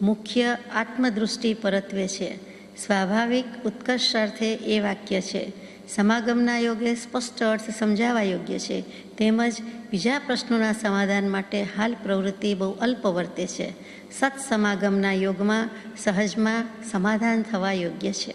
મુખ્ય આત્મદૃષ્ટિ પરત્વે છે. સ્વાભાવિક ઉત્કર્ષ અર્થે એ વાક્ય છે. સમાગમના યોગે સ્પષ્ટ અર્થ સમજાવવા યોગ્ય છે. તેમજ બીજા પ્રશ્નોના સમાધાન માટે હાલ પ્રવૃત્તિ બહુ અલ્પ વર્તે છે. સત્સમાગમના યોગમાં સહજમાં સમાધાન થવા યોગ્ય છે.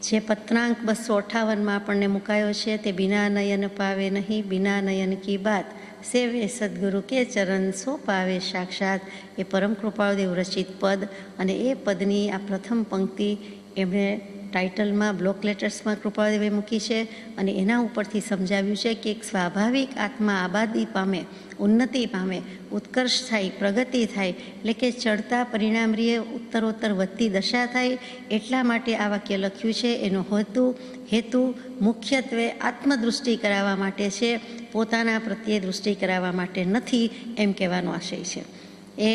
જે પત્રાંક 258માં આપણને મુકાયો છે તે બિના નયન પાવે નહીં, બિના નયન કી બાત, સેવે સદગુરુ કે ચરણ સો પાવે સાક્ષાત, એ પરમ કૃપાળુદેવ રચિત પદ. અને એ પદની આ પ્રથમ પંક્તિ એમણે ટાઇટલમાં બ્લોક લેટર્સમાં કૃપાળુદેવે મૂકી છે. અને એના ઉપરથી સમજાવ્યું છે કે એક સ્વાભાવિક આત્મા આબાદી પામે, ઉન્નતિ પામે, ઉત્કર્ષ થાય, પ્રગતિ થાય, એટલે કે ચડતા પરિણામરીએ ઉત્તરોત્તર વધતી દશા થાય. એટલા માટે આ વાક્ય લખ્યું છે. એનો હેતુ મુખ્યત્વે આત્મદૃષ્ટિ કરાવવા માટે છે, પોતાના પ્રત્યે દૃષ્ટિ કરાવવા માટે નથી, એમ કહેવાનો આશય છે. એ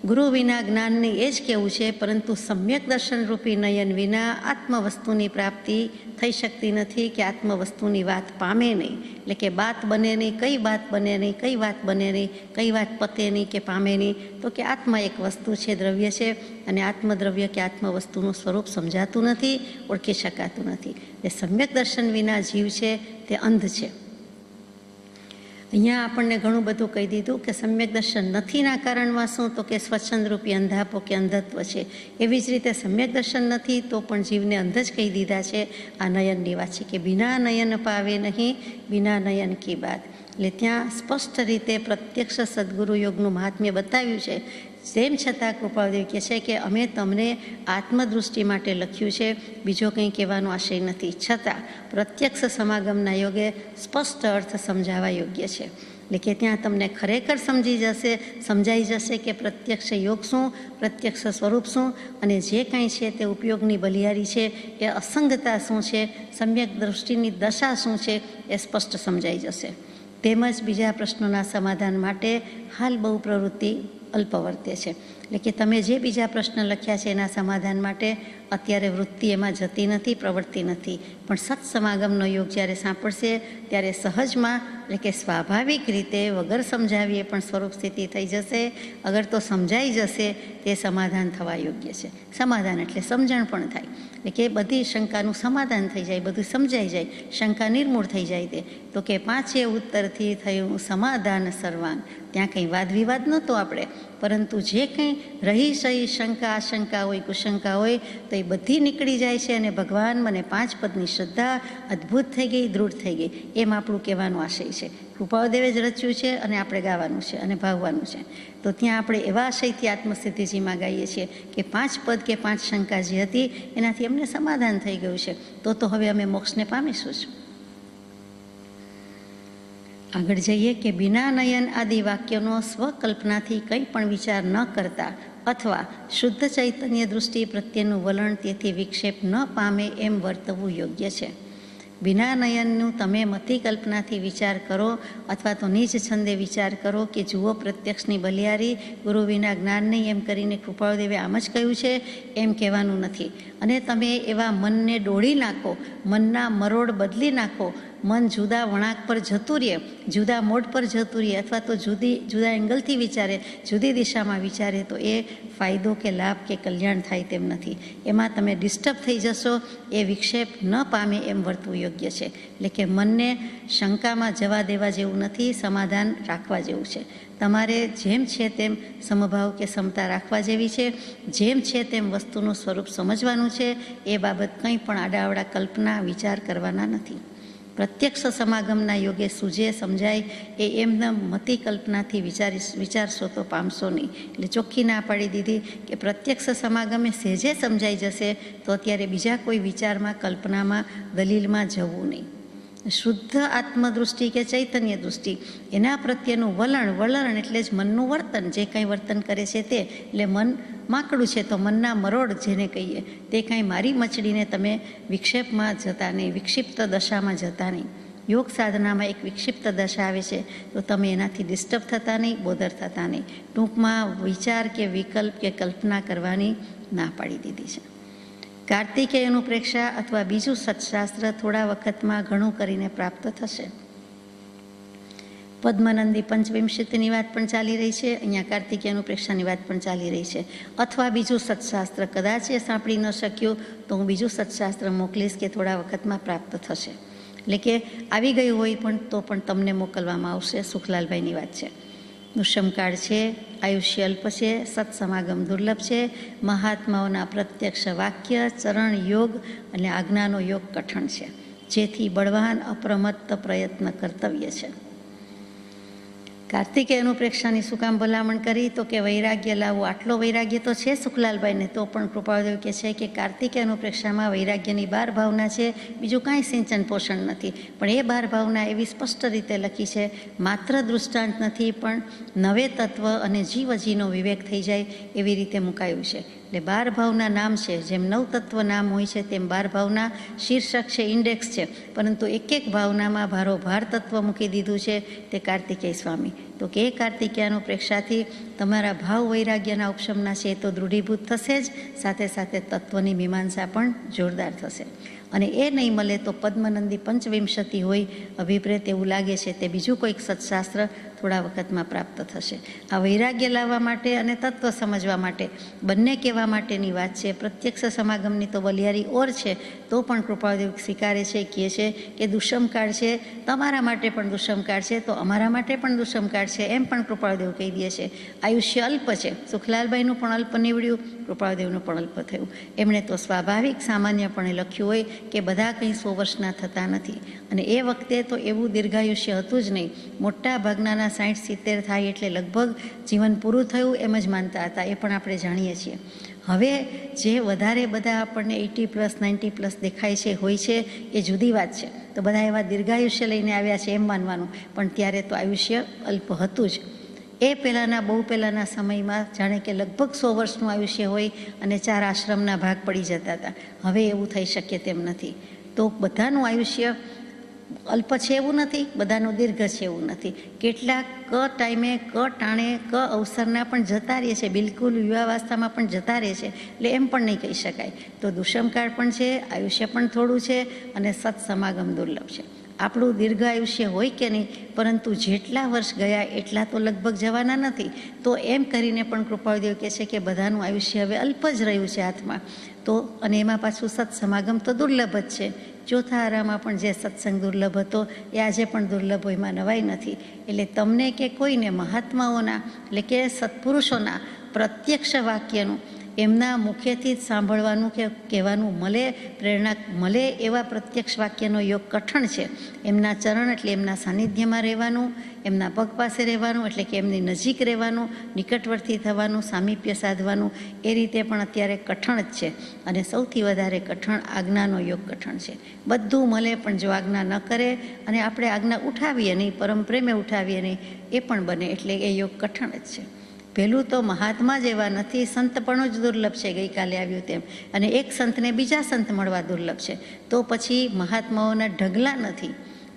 ગુરુ વિના જ્ઞાનની એ જ કહેવું છે. પરંતુ સમ્યક દર્શનરૂપી નયન વિના આત્મવસ્તુની પ્રાપ્તિ થઈ શકતી નથી, કે આત્મવસ્તુની વાત પામે નહીં. એટલે કે બાત બને નહીં. કઈ બાત બને નહીં, કઈ વાત બને નહીં, કઈ વાત પતે નહીં કે પામે નહીં? તો કે આત્મા એક વસ્તુ છે, દ્રવ્ય છે. અને આત્મદ્રવ્ય કે આત્મવસ્તુનું સ્વરૂપ સમજાતું નથી, ઓળખી શકાતું નથી. એ સમ્યક દર્શન વિના જીવ છે તે અંધ છે. અહીંયા આપણને ઘણું બધું કહી દીધું કે સમ્યક દર્શન નથીના કારણમાં શું? તો કે સ્વચ્છંદરૂપી અંધાપો કે અંધત્વ છે. એવી જ રીતે સમ્યક દર્શન નથી તો પણ જીવને અંધ જ કહી દીધા છે. આ નયનની વાત છે કે બિના નયન પાવે નહીં, બિના નયન કી બાત. એટલે ત્યાં સ્પષ્ટ રીતે પ્રત્યક્ષ સદગુરુ યોગનું મહાત્મ્ય બતાવ્યું છે. તેમ છતાં કૃપાળુદેવ કહે છે કે અમે તમને આત્મદૃષ્ટિ માટે લખ્યું છે, બીજો કંઈ કહેવાનો આશય નથી. છતાં પ્રત્યક્ષ સમાગમના યોગે સ્પષ્ટ અર્થ સમજાવવા યોગ્ય છે. એટલે કે ત્યાં તમને ખરેખર સમજાઈ જશે કે પ્રત્યક્ષ યોગ શું, પ્રત્યક્ષ સ્વરૂપ શું, અને જે કાંઈ છે તે ઉપયોગની બલિયારી છે, એ અસંગતા શું છે, સમ્યક દૃષ્ટિની દશા શું છે, એ સ્પષ્ટ સમજાઈ જશે. તેમજ બીજા પ્રશ્નોના સમાધાન માટે હાલ બહુ પ્રવૃત્તિ અલ્પ વર્તે છે. એટલે કે તમે જે બીજા પ્રશ્ન લખ્યા છે એના સમાધાન માટે અત્યારે વૃત્તિ એમાં જતી નથી, પ્રવૃત્તિ નથી. પણ સત્સમાગમનો યોગ જ્યારે સાંભળશે ત્યારે સહજમાં, એટલે કે સ્વાભાવિક રીતે વગર સમજાવીએ પણ સ્વરૂપ સ્થિતિ થઈ જશે. અગર તો સમજાઈ જશે તે સમાધાન થવા યોગ્ય છે. સમાધાન એટલે સમજણ પણ થાય, એટલે કે બધી શંકાનું સમાધાન થઈ જાય, બધું સમજાઈ જાય, શંકા નિર્મૂળ થઈ જાય. તે તો કે પાંચે ઉત્તરથી થયું સમાધાન સર્વાંગ. ત્યાં કંઈ વાદ વિવાદ નહોતો આપણે, પરંતુ જે કંઈ રહી સહી શંકા આશંકા હોય, કુશંકા હોય, તો એ બધી નીકળી જાય છે. અને ભગવાન મને 5 પદની શ્રદ્ધા અદ્ભુત થઈ ગઈ, દૃઢ થઈ ગઈ, એમ આપણું કહેવાનું આશય છે. કૃપાળુદેવે જ રચ્યું છે અને આપણે ગાવાનું છે અને ભાવવાનું છે. તો ત્યાં આપણે એવા આશયથી આત્મસિદ્ધિજીમાં ગાઈએ છીએ કે 5 પદ કે 5 શંકા જે હતી એનાથી અમને સમાધાન થઈ ગયું છે. તો હવે અમે મોક્ષને પામીશું જ. આગળ જઈએ કે બિના નયન આદિ વાક્યનો સ્વકલ્પનાથી કંઈ પણ વિચાર ન કરતા અથવા શુદ્ધ ચૈતન્ય દૃષ્ટિ પ્રત્યેનું વલણ તેથી વિક્ષેપ ન પામે એમ વર્તવું યોગ્ય છે. બિના નયનનું તમે મતિ કલ્પનાથી વિચાર કરો અથવા તો નીચ છંદે વિચાર કરો કે જુઓ પ્રત્યક્ષની બલિયારી, ગુરુ વિના જ્ઞાન નહીં, એમ કરીને કૃપાળુદેવે આમ જ કહ્યું છે, એમ કહેવાનું નથી. અને તમે એવા મનને ડોળી નાખો, મનના મરોડ બદલી નાખો, મન જુદા વળાંક પર જતું રહે, જુદા મોડ પર જતું રહે, અથવા તો જુદા એંગલથી વિચારે, જુદી દિશામાં વિચારે, તો એ ફાયદો કે લાભ કે કલ્યાણ થાય તેમ નથી. એમાં તમે ડિસ્ટર્બ થઈ જશો. એ વિક્ષેપ ન પામે એમ વર્તવું યોગ્ય છે. એટલે કે મનને શંકામાં જવા દેવા જેવું નથી, સમાધાન રાખવા જેવું છે. તમારે જેમ છે તેમ સમભાવ કે સમતા રાખવા જેવી છે. જેમ છે તેમ વસ્તુનું સ્વરૂપ સમજવાનું છે. એ બાબત કંઈ પણ આડાઅવડા કલ્પના વિચાર કરવાના નથી. પ્રત્યક્ષ સમાગમના યોગે સૂજે સમજાય એ એમના મતિ કલ્પનાથી વિચારશો તો પામશો નહીં. એટલે ચોખ્ખી ના પાડી દીધી કે પ્રત્યક્ષ સમાગમે સહેજે સમજાઈ જશે તો અત્યારે બીજા કોઈ વિચારમાં, કલ્પનામાં, દલીલમાં જવું નહીં. શુદ્ધ આત્મદૃષ્ટિ કે ચૈતન્ય દૃષ્ટિ, એના પ્રત્યેનું વલણ એટલે જ મનનું વર્તન, જે કંઈ વર્તન કરે છે તે. એટલે મન માકડું છે તો મનના મરોડ જેને કહીએ, તે કાંઈ મારી મચડીને તમે વિક્ષેપમાં જતા નહીં, વિક્ષિપ્ત દશામાં જતા નહીં. યોગ સાધનામાં એક વિક્ષિપ્ત દશા આવે છે તો તમે એનાથી ડિસ્ટર્બ થતા નહીં, બોદર થતા નહીં. ટૂંકમાં વિચાર કે વિકલ્પ કે કલ્પના કરવાની ના પાડી દીધી છે. કાર્તિકેયનું પ્રેક્ષા અથવા બીજું સત્શાસ્ત્ર થોડા વખતમાં ઘણું કરીને પ્રાપ્ત થશે. પદ્મનંદી પંચવિંશતિની વાત પણ ચાલી રહી છે, અહીંયા કાર્તિકેય અનુપ્રેક્ષાની વાત પણ ચાલી રહી છે. અથવા બીજું સત્શાસ્ત્ર કદાચ એ સાંભળી ન શક્યું તો હું બીજું સત્શાસ્ત્ર મોકલીશ કે થોડા વખતમાં પ્રાપ્ત થશે. એટલે કે આવી ગયું હોય પણ તો પણ તમને મોકલવામાં આવશે. સુખલાલભાઈની વાત છે. દુષ્મકાળ છે, આયુષ્ય અલ્પ છે, સત્સમાગમ દુર્લભ છે, મહાત્માઓના પ્રત્યક્ષ વાક્ય, ચરણ યોગ અને આજ્ઞાનો યોગ કઠણ છે, જેથી બળવાન અપ્રમત્ત પ્રયત્ન કર્તવ્ય છે. કાર્તિકેય અનુપ્રેક્ષાની શું કામ ભલામણ કરી? તો કે વૈરાગ્ય લાવવું. આટલો વૈરાગ્ય તો છે સુખલાલભાઈને, તો પણ કૃપાળુદેવ કહે છે કે કાર્તિકેય અનુપ્રેક્ષામાં વૈરાગ્યની 12 ભાવના છે, બીજું કાંઈ સિંચન પોષણ નથી. પણ એ 12 ભાવના એવી સ્પષ્ટ રીતે લખી છે, માત્ર દૃષ્ટાંત નથી, પણ નવે તત્વ અને જીવજીનો વિવેક થઈ જાય એવી રીતે મુકાયું છે. એટલે 12 ભાવના નામ છે, જેમ 9 તત્વ નામ હોય છે તેમ 12 ભાવના શીર્ષક છે, ઇન્ડેક્સ છે, પરંતુ એક એક ભાવનામાં ભારોભાર તત્વ મૂકી દીધું છે તે કાર્તિકેય સ્વામી. તો કે કાર્તિકેયનો પ્રેક્ષાથી તમારા ભાવ વૈરાગ્યના ઉપશમના છે એ તો દૃઢીભૂત થશે જ, સાથે સાથે તત્વની મીમાંસા પણ જોરદાર થશે. અને એ નહીં મળે તો પદ્મનંદી પંચવિંશતિ હોય અભિપ્રેત એવું લાગે છે તે બીજું કોઈક સત્શાસ્ત્ર થોડા વખતમાં પ્રાપ્ત થશે. આ વૈરાગ્ય લાવવા માટે અને તત્વ સમજવા માટે બંને કહેવા માટેની વાત છે. પ્રત્યક્ષ સમાગમની તો બલિયારી ઓર છે, તો પણ કૃપાળુદેવ સ્વીકારે છે, કહે છે કે દુષ્મકાળ છે, તમારા માટે પણ દુષ્મકાળ છે, તો અમારા માટે પણ દુષ્મકાળ છે, એમ પણ કૃપાળુદેવ કહી દે છે. આયુષ્ય અલ્પ છે, સુખલાલભાઈનું પણ અલ્પ નીવડ્યું, કૃપાળુદેવનું પણ અલ્પ થયું. એમણે તો સ્વાભાવિક સામાન્યપણે લખ્યું હોય કે બધા કંઈ 100 વર્ષના થતા નથી, અને એ વખતે તો એવું દીર્ઘાયુષ્ય હતું જ નહીં. મોટા ભાગનાના 60-70 થાય એટલે લગભગ જીવન પૂરું થયું એમ જ માનતા હતા, એ પણ આપણે જાણીએ છીએ. હવે જે વધારે બધા આપણને 80+, 90+ દેખાય છે, હોય છે, એ જુદી વાત છે. તો બધા એવા દીર્ઘાયુષ્ય લઈને આવ્યા છે એમ માનવાનું, પણ ત્યારે તો આયુષ્ય અલ્પ હતું જ. એ પહેલાંના બહુ પહેલાંના સમયમાં જાણે કે લગભગ 100 વર્ષનું આયુષ્ય હોય અને 4 આશ્રમના ભાગ પડી જતા હતા. હવે એવું થઈ શકે તેમ નથી. તો બધાનું આયુષ્ય અલ્પ છે એવું નથી, બધાનું દીર્ઘ છે એવું નથી. કેટલાક ટાઈમે ટાણે અવસરના પણ જતા રહે છે, બિલકુલ યુવાવસ્થામાં પણ જતા રહે છે, એટલે એમ પણ નહીં કહી શકાય. તો દુષ્મકાળ પણ છે, આયુષ્ય પણ થોડું છે, અને સત્સમાગમ દુર્લભ છે. આપણું દીર્ઘ આયુષ્ય હોય કે નહીં, પરંતુ જેટલા વર્ષ ગયા એટલા તો લગભગ જવાના નથી. તો એમ કરીને પણ કૃપાળુદેવ કહે છે કે બધાનું આયુષ્ય હવે અલ્પ જ રહ્યું છે હાથમાં. તો અને એમાં પાછું સત્સમાગમ તો દુર્લભ જ છે. ચોથા આરામાં પણ જે સત્સંગ દુર્લભ હતો એ આજે પણ દુર્લભ હોય, એમાં નવાઈ નથી. એટલે તમને કે કોઈને મહાત્માઓના એટલે કે સત્પુરુષોના પ્રત્યક્ષ વાક્યનું એમના મુખેથી જ સાંભળવાનું કે કહેવાનું મળે, પ્રેરણા મળે એવા પ્રત્યક્ષ વાક્યનો યોગ કઠણ છે. એમના ચરણ એટલે એમના સાનિધ્યમાં રહેવાનું, એમના પગ પાસે રહેવાનું એટલે કે એમની નજીક રહેવાનું, નિકટવર્તી થવાનું, સામીપ્ય સાધવાનું, એ રીતે પણ અત્યારે કઠણ જ છે. અને સૌથી વધારે કઠણ આજ્ઞાનો યોગ કઠણ છે. બધું મળે પણ જો આજ્ઞા ન કરે અને આપણે આજ્ઞા ઉઠાવીએ નહીં, પરમ પ્રેમે ઉઠાવીએ નહીં, એ પણ બને, એટલે એ યોગ કઠણ જ છે. પહેલું તો મહાત્મા જેવા નથી, સંતપણું જ દુર્લભ છે, ગઈકાલે આવ્યું તેમ. અને એક સંતને બીજા સંત મળવા દુર્લભ છે. તો પછી મહાત્માઓના ઢગલા નથી,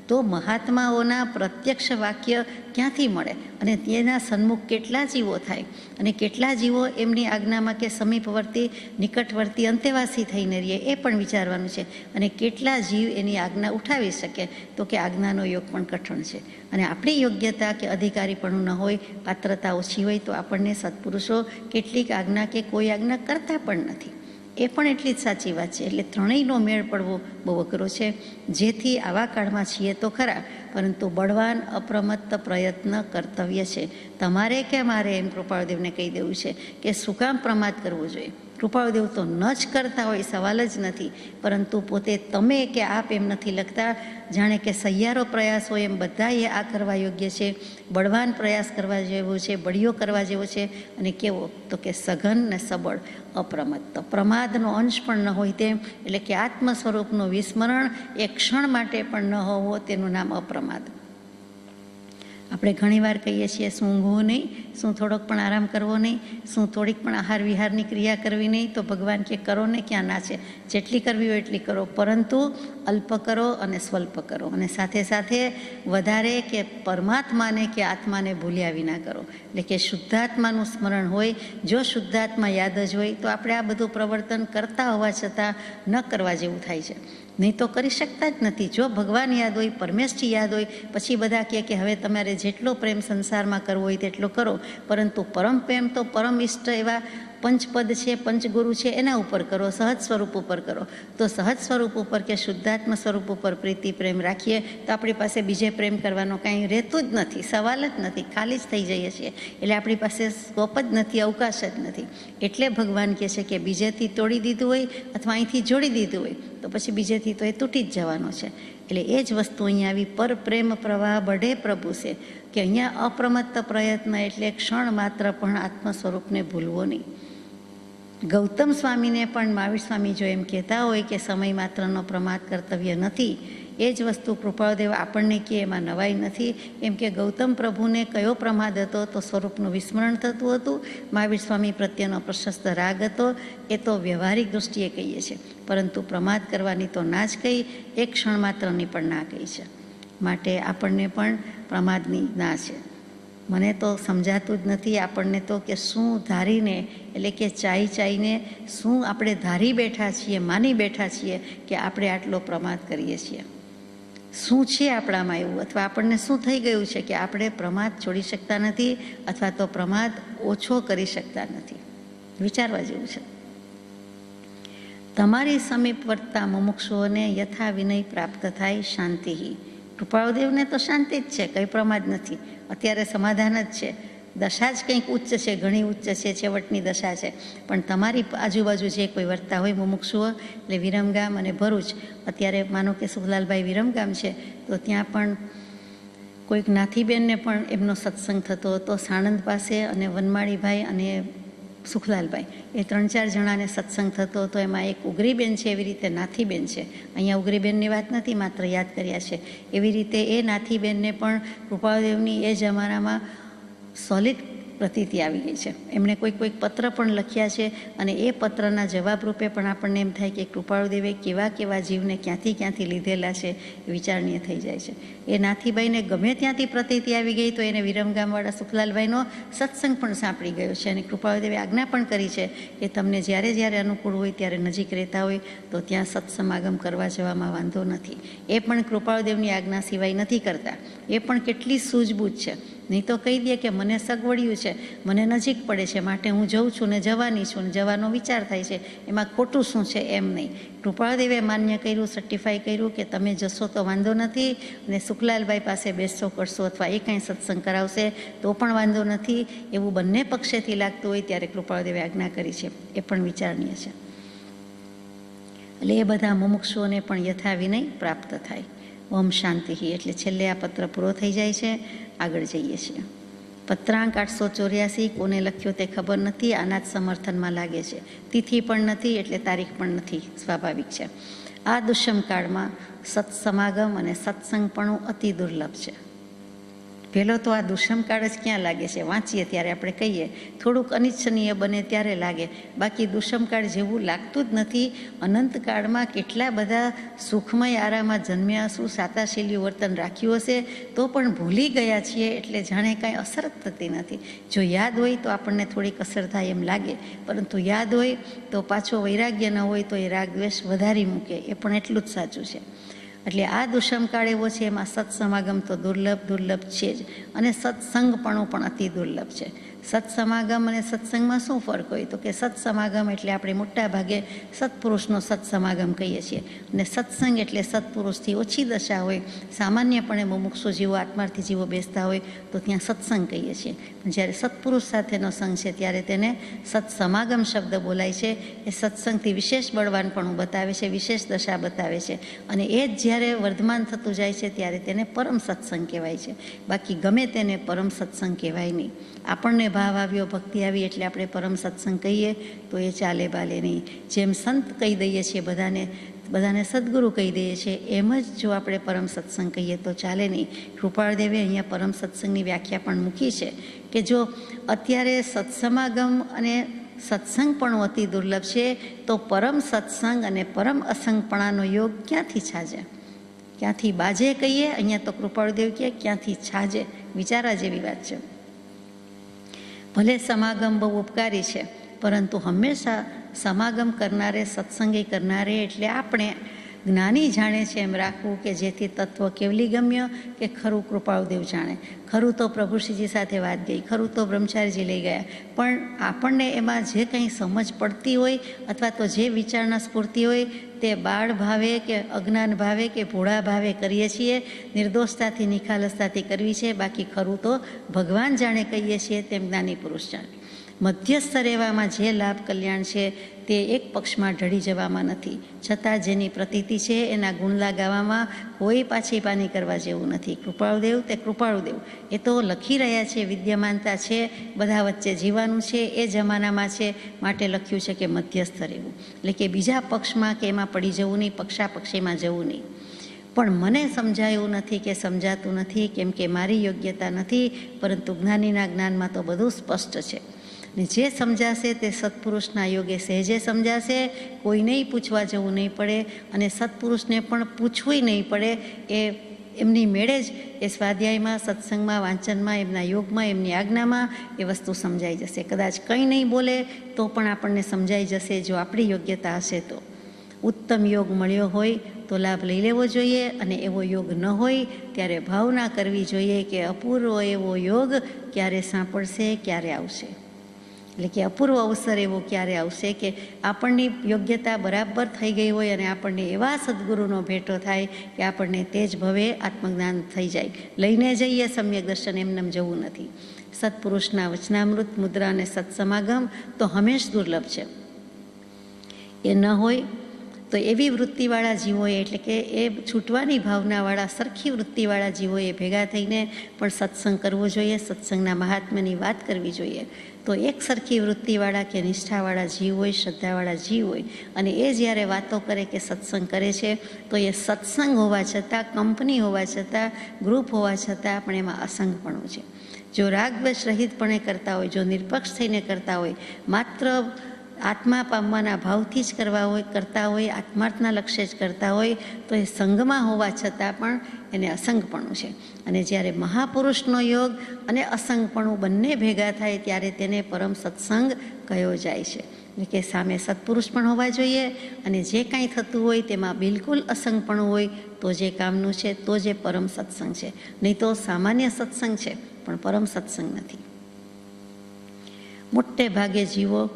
તો મહાત્માઓના પ્રત્યક્ષ વાક્ય ક્યાંથી મળે? અને તેના સન્મુખ કેટલા જીવો થાય, અને કેટલા જીવો એમની આજ્ઞામાં કે સમીપવર્તી, નિકટવર્તી, અંતેવાસી થઈને રહીએ, એ પણ વિચારવાનું છે. અને કેટલા જીવ એની આજ્ઞા ઉઠાવી શકે? તો કે આજ્ઞાનો યોગ પણ કઠણ છે. અને આપણી યોગ્યતા કે અધિકારીપણું ન હોય, પાત્રતા ઓછી હોય, તો આપણને સત્પુરુષો કેટલીક આજ્ઞા કે કોઈ આજ્ઞા કરતા પણ નથી. એ પણ એટલી જ સાચી વાત છે. એટલે ત્રણેયનો મેળ પડવો બહુ અઘરો છે, જેથી આવા કાળમાં છીએ તો ખરા, પરંતુ બળવાન અપ્રમત્ત પ્રયત્ન કર્તવ્ય છે. તમારે કે મારે એમ કૃપાળુદેવને કહી દેવું છે કે શું કામ પ્રમાદ કરવો જોઈએ. કૃપાળુદેવ તો ન જ કરતા હોય, સવાલ જ નથી, પરંતુ પોતે તમે કે આપ એમ નથી લખતા. જાણે કે સહિયારો પ્રયાસ હોય એમ બધાએ આ કરવા યોગ્ય છે. બળવાન પ્રયાસ કરવા જેવો છે, બળિયો કરવા જેવો છે. અને કેવો? તો કે સઘન ને સબળ, અપ્રમત્ત, પ્રમાદનો અંશ પણ ન હોય તેમ. એટલે કે આત્મ સ્વરૂપનું વિસ્મરણ એક ક્ષણ માટે પણ ન હોવો, તેનું નામ અપ્રમાદ. આપણે ઘણીવાર કહીએ છીએ શું ઊંઘવું નહીં, શું થોડોક પણ આરામ કરવો નહીં, શું થોડીક પણ આહાર વિહારની ક્રિયા કરવી નહીં. તો ભગવાન કે કરો ને, ક્યાં ના છે, જેટલી કરવી હોય એટલી કરો, પરંતુ અલ્પ કરો અને સ્વલ્પ કરો. અને સાથે સાથે વધારે કે પરમાત્માને કે આત્માને ભૂલ્યા વિના કરો. એટલે કે શુદ્ધાત્માનું સ્મરણ હોય. જો શુદ્ધાત્મા યાદ જ હોય તો આપણે આ બધું પ્રવર્તન કરતા હોવા છતાં ન કરવા જેવું થાય છે. નહીં તો કરી શકતા જ નથી. જો ભગવાન યાદ હોય, પરમેશજી યાદ હોય, પછી બધા કહે કે હવે તમારે જેટલો પ્રેમ સંસારમાં કરવો હોય તેટલો કરો, પરંતુ પરમ પ્રેમ તો પરમ ઇષ્ટ એવા પંચપદ છે, પંચગુરુ છે, એના ઉપર કરો, સહજ સ્વરૂપ ઉપર કરો. તો સહજ સ્વરૂપ ઉપર કે શુદ્ધાત્મ સ્વરૂપ ઉપર પ્રીતિ પ્રેમ રાખીએ તો આપણી પાસે બીજે પ્રેમ કરવાનો કાંઈ રહેતું જ નથી, સવાલ જ નથી, ખાલી જ થઈ જઈએ છીએ. એટલે આપણી પાસે સ્કોપ જ નથી, અવકાશ જ નથી. એટલે ભગવાન કહે છે કે બીજેથી તોડી દીધું હોય અથવા અહીંથી જોડી દીધું હોય તો પછી બીજેથી તો એ તૂટી જ જવાનો છે. એટલે એ જ વસ્તુ અહીંયા આવી પર પ્રેમ પ્રવાહ બઢે પ્રભુ છે કે અહીંયા અપ્રમત્ત પ્રયત્ન એટલે ક્ષણ માત્ર પણ આત્મ સ્વરૂપને ભૂલવો નહીં. ગૌતમ સ્વામીને પણ મહાવીર સ્વામી જો એમ કહેતા હોય કે સમય માત્રનો પ્રમાદ કર્તવ્ય નથી, એ જ વસ્તુ કૃપાળદેવ આપણને કહે એમાં નવાઈ નથી. એમ કે ગૌતમ પ્રભુને કયો પ્રમાદ હતો તો સ્વરૂપનું વિસ્મરણ થતું હતું, મહાવીર સ્વામી પ્રત્યેનો પ્રશસ્ત રાગ હતો, એ તો વ્યવહારિક દૃષ્ટિએ કહીએ છીએ. પરંતુ પ્રમાદ કરવાની તો ના જ કહી, એક ક્ષણ માત્રની પણ ના કહી છે. માટે આપણને પણ પ્રમાદની ના છે. મને તો સમજાતું જ નથી આપણને તો કે શું ધારીને, એટલે કે ચાઈને શું આપણે ધારી બેઠા છીએ, માની બેઠા છીએ કે આપણે આટલો પ્રમાદ કરીએ છીએ. શું છે આપણામાં એવું, અથવા આપણને શું થઈ ગયું છે કે આપણે પ્રમાદ છોડી શકતા નથી અથવા તો પ્રમાદ ઓછો કરી શકતા નથી. વિચારવા જેવું છે. તમારી સમીપવર્તા મુમુક્ષુઓને યથા વિનય પ્રાપ્ત થાય શાંતિ. કૃપાળદેવને તો શાંતિ જ છે, કંઈ પ્રમાદ નથી, અત્યારે સમાધાન જ છે. દશા જ કંઈક ઉચ્ચ છે, ઘણી ઉચ્ચ છે, છેવટની દશા છે. પણ તમારી આજુબાજુ જે કોઈ વર્તા હોય મુમુક્ષુઓ, એટલે વિરમગામ અને ભરૂચ, અત્યારે માનો કે સુખલાલભાઈ વિરમગામ છે તો ત્યાં પણ કોઈક નાથીબેનને પણ એમનો સત્સંગ થતો હતો સાણંદ પાસે, અને વનમાળીભાઈ અને સુખલાલભાઈ, એ 3-4 જણાને સત્સંગ થતો હતો. એમાં એક ઉગરીબેન છે, એવી રીતે નાથીબેન છે. અહીંયા ઉગરીબેનની વાત નથી, માત્ર યાદ કર્યા છે. એવી રીતે એ નાથીબેનને પણ કૃપાળદેવની એ જમાનામાં સોલિડ પ્રતીતિ આવી ગઈ છે. એમણે કોઈક પત્ર પણ લખ્યા છે, અને એ પત્રના જવાબ રૂપે પણ આપણને એમ થાય કે કૃપાળદેવે કેવા જીવને ક્યાંથી લીધેલા છે, વિચારણીય થઈ જાય છે. એ નાથીભાઈને ગમે ત્યાંથી પ્રતીતિ આવી ગઈ તો એને વિરમગામવાળા સુખલાલભાઈનો સત્સંગ પણ સાંપડી ગયો છે. અને કૃપાળદેવે આજ્ઞા પણ કરી છે કે તમને જ્યારે અનુકૂળ હોય ત્યારે નજીક રહેતા હોય તો ત્યાં સત્સમાગમ કરવા જવામાં વાંધો નથી. એ પણ કૃપાળદેવની આજ્ઞા સિવાય નથી કરતા. એ પણ કેટલી સૂઝબૂઝ છે. નહીં તો કહી દે કે મને સગવડ્યું છે, મને નજીક પડે છે, માટે હું જઉં છું ને જવાની છું ને જવાનો વિચાર થાય છે, એમાં ખોટું શું છે એમ નહીં. કૃપાળદેવે માન્ય કર્યું, સર્ટિફાઈ કર્યું કે તમે જશો તો વાંધો નથી, અને સુખલાલભાઈ પાસે બેસશો કરશો અથવા એ કાંઈ સત્સંગ કરાવશે તો પણ વાંધો નથી. એવું બંને પક્ષેથી લાગતું હોય ત્યારે કૃપાળદેવે આજ્ઞા કરી છે, એ પણ વિચારણીય છે. એટલે એ બધા મુમુક્ષુઓને પણ યથા વિનય પ્રાપ્ત થાય. ઓમ શાંતિ. એટલે છેલ્લે આ પત્ર પૂરો થઈ જાય છે. આગળ જઈએ છીએ. પત્રાંક 884 કોને લખ્યો તે ખબર નથી, આના જ સમર્થનમાં લાગે છે. તિથિ પણ નથી એટલે તારીખ પણ નથી, સ્વાભાવિક છે. આ દુષ્મ કાળમાં સત્સમાગમ અને સત્સંગપણું અતિ દુર્લભ છે. પહેલો તો આ દુષ્મકાળ જ ક્યાં લાગે છે, વાંચીએ ત્યારે આપણે કહીએ, થોડુંક અનિચ્છનીય બને ત્યારે લાગે, બાકી દુષ્મકાળ જેવું લાગતું જ નથી. અનંતકાળમાં કેટલા બધા સુખમય આરામાં જન્મ્યા, શું સાતાશીલ્યું વર્તન રાખ્યું હશે, તો પણ ભૂલી ગયા છીએ એટલે જાણે કાંઈ અસર જ થતી નથી. જો યાદ હોય તો આપણને થોડીક અસર થાય એમ લાગે, પરંતુ યાદ હોય તો પાછો વૈરાગ્ય ન હોય તો એ રાગ દ્વેષ વધારી મૂકે, એ પણ એટલું જ સાચું છે. એટલે આ દુષ્મકાળ એવો છે, એમાં સત્સમાગમ તો દુર્લભ છે જ, અને સત્સંગપણું પણ અતિ દુર્લભ છે. સત્સમાગમ અને સત્સંગમાં શું ફરક હોય તો કે સત્સમાગમ એટલે આપણે મોટા ભાગે સત્પુરુષનો સત્સમાગમ કહીએ છીએ, અને સત્સંગ એટલે સત્પુરુષથી ઓછી દશા હોય, સામાન્યપણે મુમુક્ષુ જીવો, આત્માર્થી જીવો બેસતા હોય તો ત્યાં સત્સંગ કહીએ છીએ. પણ જ્યારે સત્પુરુષ સાથેનો સંગ છે ત્યારે તેને સત્સમાગમ શબ્દ બોલાય છે. એ સત્સંગથી વિશેષ બળવાનપણું બતાવે છે, વિશેષ દશા બતાવે છે, અને એ જ જ્યારે વર્ધમાન થતું જાય છે ત્યારે તેને પરમ સત્સંગ કહેવાય છે. બાકી ગમે તેને પરમ સત્સંગ કહેવાય નહીં. આપણને ભાવ આવ્યો, ભક્તિ આવી એટલે આપણે પરમ સત્સંગ કહીએ તો એ ચાલે બાલે નહીં. જેમ સંત કહી દઈએ છીએ, બધાને સદગુરુ કહી દઈએ છીએ, એમ જ જો આપણે પરમ સત્સંગ કહીએ તો ચાલે નહીં. કૃપાળદેવે અહીંયા પરમ સત્સંગની વ્યાખ્યા પણ મૂકી છે કે જો અત્યારે સત્સમાગમ અને સત્સંગ પણ અતિ દુર્લભ છે તો પરમ સત્સંગ અને પરમ અસંગપણાનો યોગ ક્યાંથી છાજે, ક્યાંથી બાજે કહીએ, અહીંયા તો કૃપાળદેવ કહે ક્યાંથી છાજે. વિચારવા જેવી વાત છે. ભલે સમાગમ બહુ ઉપકારી છે, પરંતુ હંમેશા સમાગમ કરનારે, સત્સંગી કરનારે એટલે આપણે જ્ઞાની જાણે છે એમ રાખવું કે જેથી તત્વ કેવલી ગમ્ય કે ખરું કૃપાળુદેવ જાણે. ખરું તો પ્રભુશ્રીજી સાથે વાત ગઈ, ખરું તો બ્રહ્મચારીજી લઈ ગયા, પણ આપણને એમાં જે કંઈ સમજ પડતી હોય અથવા તો જે વિચારણા સ્ફૂર્તિ હોય તે બાળ ભાવે કે અજ્ઞાન ભાવે કે ભોળા ભાવે કરીએ છીએ, નિર્દોષતાથી નિખાલસતાથી કરવી છે. બાકી ખરું તો ભગવાન જાણે કહીએ છીએ તેમ જ્ઞાની પુરુષ જાણે. મધ્યસ્થ રહેવામાં જે લાભ કલ્યાણ છે તે એક પક્ષમાં ઢળી જવામાં નથી, છતાં જેની પ્રતીતિ છે એના ગુણલા ગાવામાં કોઈ પાછી પાની કરવા જેવું નથી. કૃપાળુદેવ તે કૃપાળુદેવ એ તો લખી રહ્યા છે, વિદ્યમાનતા છે, બધા વચ્ચે જીવાનું છે, એ જમાનામાં છે, માટે લખ્યું છે કે મધ્યસ્થ રહેવું, એટલે કે બીજા પક્ષમાં કે એમાં પડી જવું નહીં, પક્ષાપક્ષીમાં જવું નહીં. પણ મને સમજાયું નથી કે સમજાતું નથી, કેમ કે મારી યોગ્યતા નથી, પરંતુ જ્ઞાનીના જ્ઞાનમાં તો બધું સ્પષ્ટ છે. ને જે સમજાશે તે સત્પુરુષના યોગે સહેજે સમજાશે, કોઈને પૂછવા જવું નહીં પડે, અને સત્પુરુષને પણ પૂછવું નહીં પડે. એ એમની મેળે જ એ સ્વાધ્યાયમાં, સત્સંગમાં, વાંચનમાં, એમના યોગમાં, એમની આજ્ઞામાં એ વસ્તુ સમજાઈ જશે. કદાચ કંઈ નહીં બોલે તો પણ આપણને સમજાઈ જશે, જો આપણી યોગ્યતા હશે તો. ઉત્તમ યોગ મળ્યો હોય તો લાભ લઈ લેવો જોઈએ, અને એવો યોગ ન હોય ત્યારે ભાવના કરવી જોઈએ કે અપૂર્વ એવો યોગ ક્યારે સાંપડશે, ક્યારે આવશે. એટલે કે અપૂર્વ અવસર એવો ક્યારે આવશે કે આપણની યોગ્યતા બરાબર થઈ ગઈ હોય અને આપણને એવા સદગુરુનો ભેટો થાય કે આપણને તે જ ભવે આત્મજ્ઞાન થઈ જાય. લઈને જઈએ સમ્યક દર્શન, એમનેમ જવું નથી. સત્પુરુષના વચનામૃત, મુદ્રા અને સત્સમાગમ તો હંમેશ દુર્લભ છે. એ ન હોય તો એવી વૃત્તિવાળા જીવોએ, એટલે કે એ છૂટવાની ભાવનાવાળા, સરખી વૃત્તિવાળા જીવોએ ભેગા થઈને પણ સત્સંગ કરવો જોઈએ, સત્સંગના મહાત્મ્યની વાત કરવી જોઈએ. તો એક સરખી વૃત્તિવાળા કે નિષ્ઠાવાળા જીવ હોય, શ્રદ્ધાવાળા જીવ હોય, અને એ જ્યારે વાતો કરે કે સત્સંગ કરે છે, તો એ સત્સંગ હોવા છતાં, કંપની હોવા છતાં, ગ્રુપ હોવા છતાં પણ એમાં અસંગપણું છે. જો રાગદ્વેષ રહિતપણે કરતા હોય, જો નિરપક્ષ થઈને કરતા હોય, માત્ર આત્મા પામવાના ભાવથી જ કરતા હોય, આત્માર્થના લક્ષ્ય જ કરતા હોય, તો એ સંઘમાં હોવા છતાં પણ એને અસંગપણું છે. અને જ્યારે મહાપુરુષનો યોગ અને અસંગપણું બંને ભેગા થાય ત્યારે તેને પરમ સત્સંગ કયો જાય છે. એટલે કે સામે સત્પુરુષ પણ હોવા જોઈએ, અને જે કાંઈ થતું હોય તેમાં બિલકુલ અસંગપણું હોય તો જે કામનું છે, તો જે પરમ સત્સંગ છે. નહીં તો સામાન્ય સત્સંગ છે પણ પરમ સત્સંગ નથી. મોટે ભાગે જીવો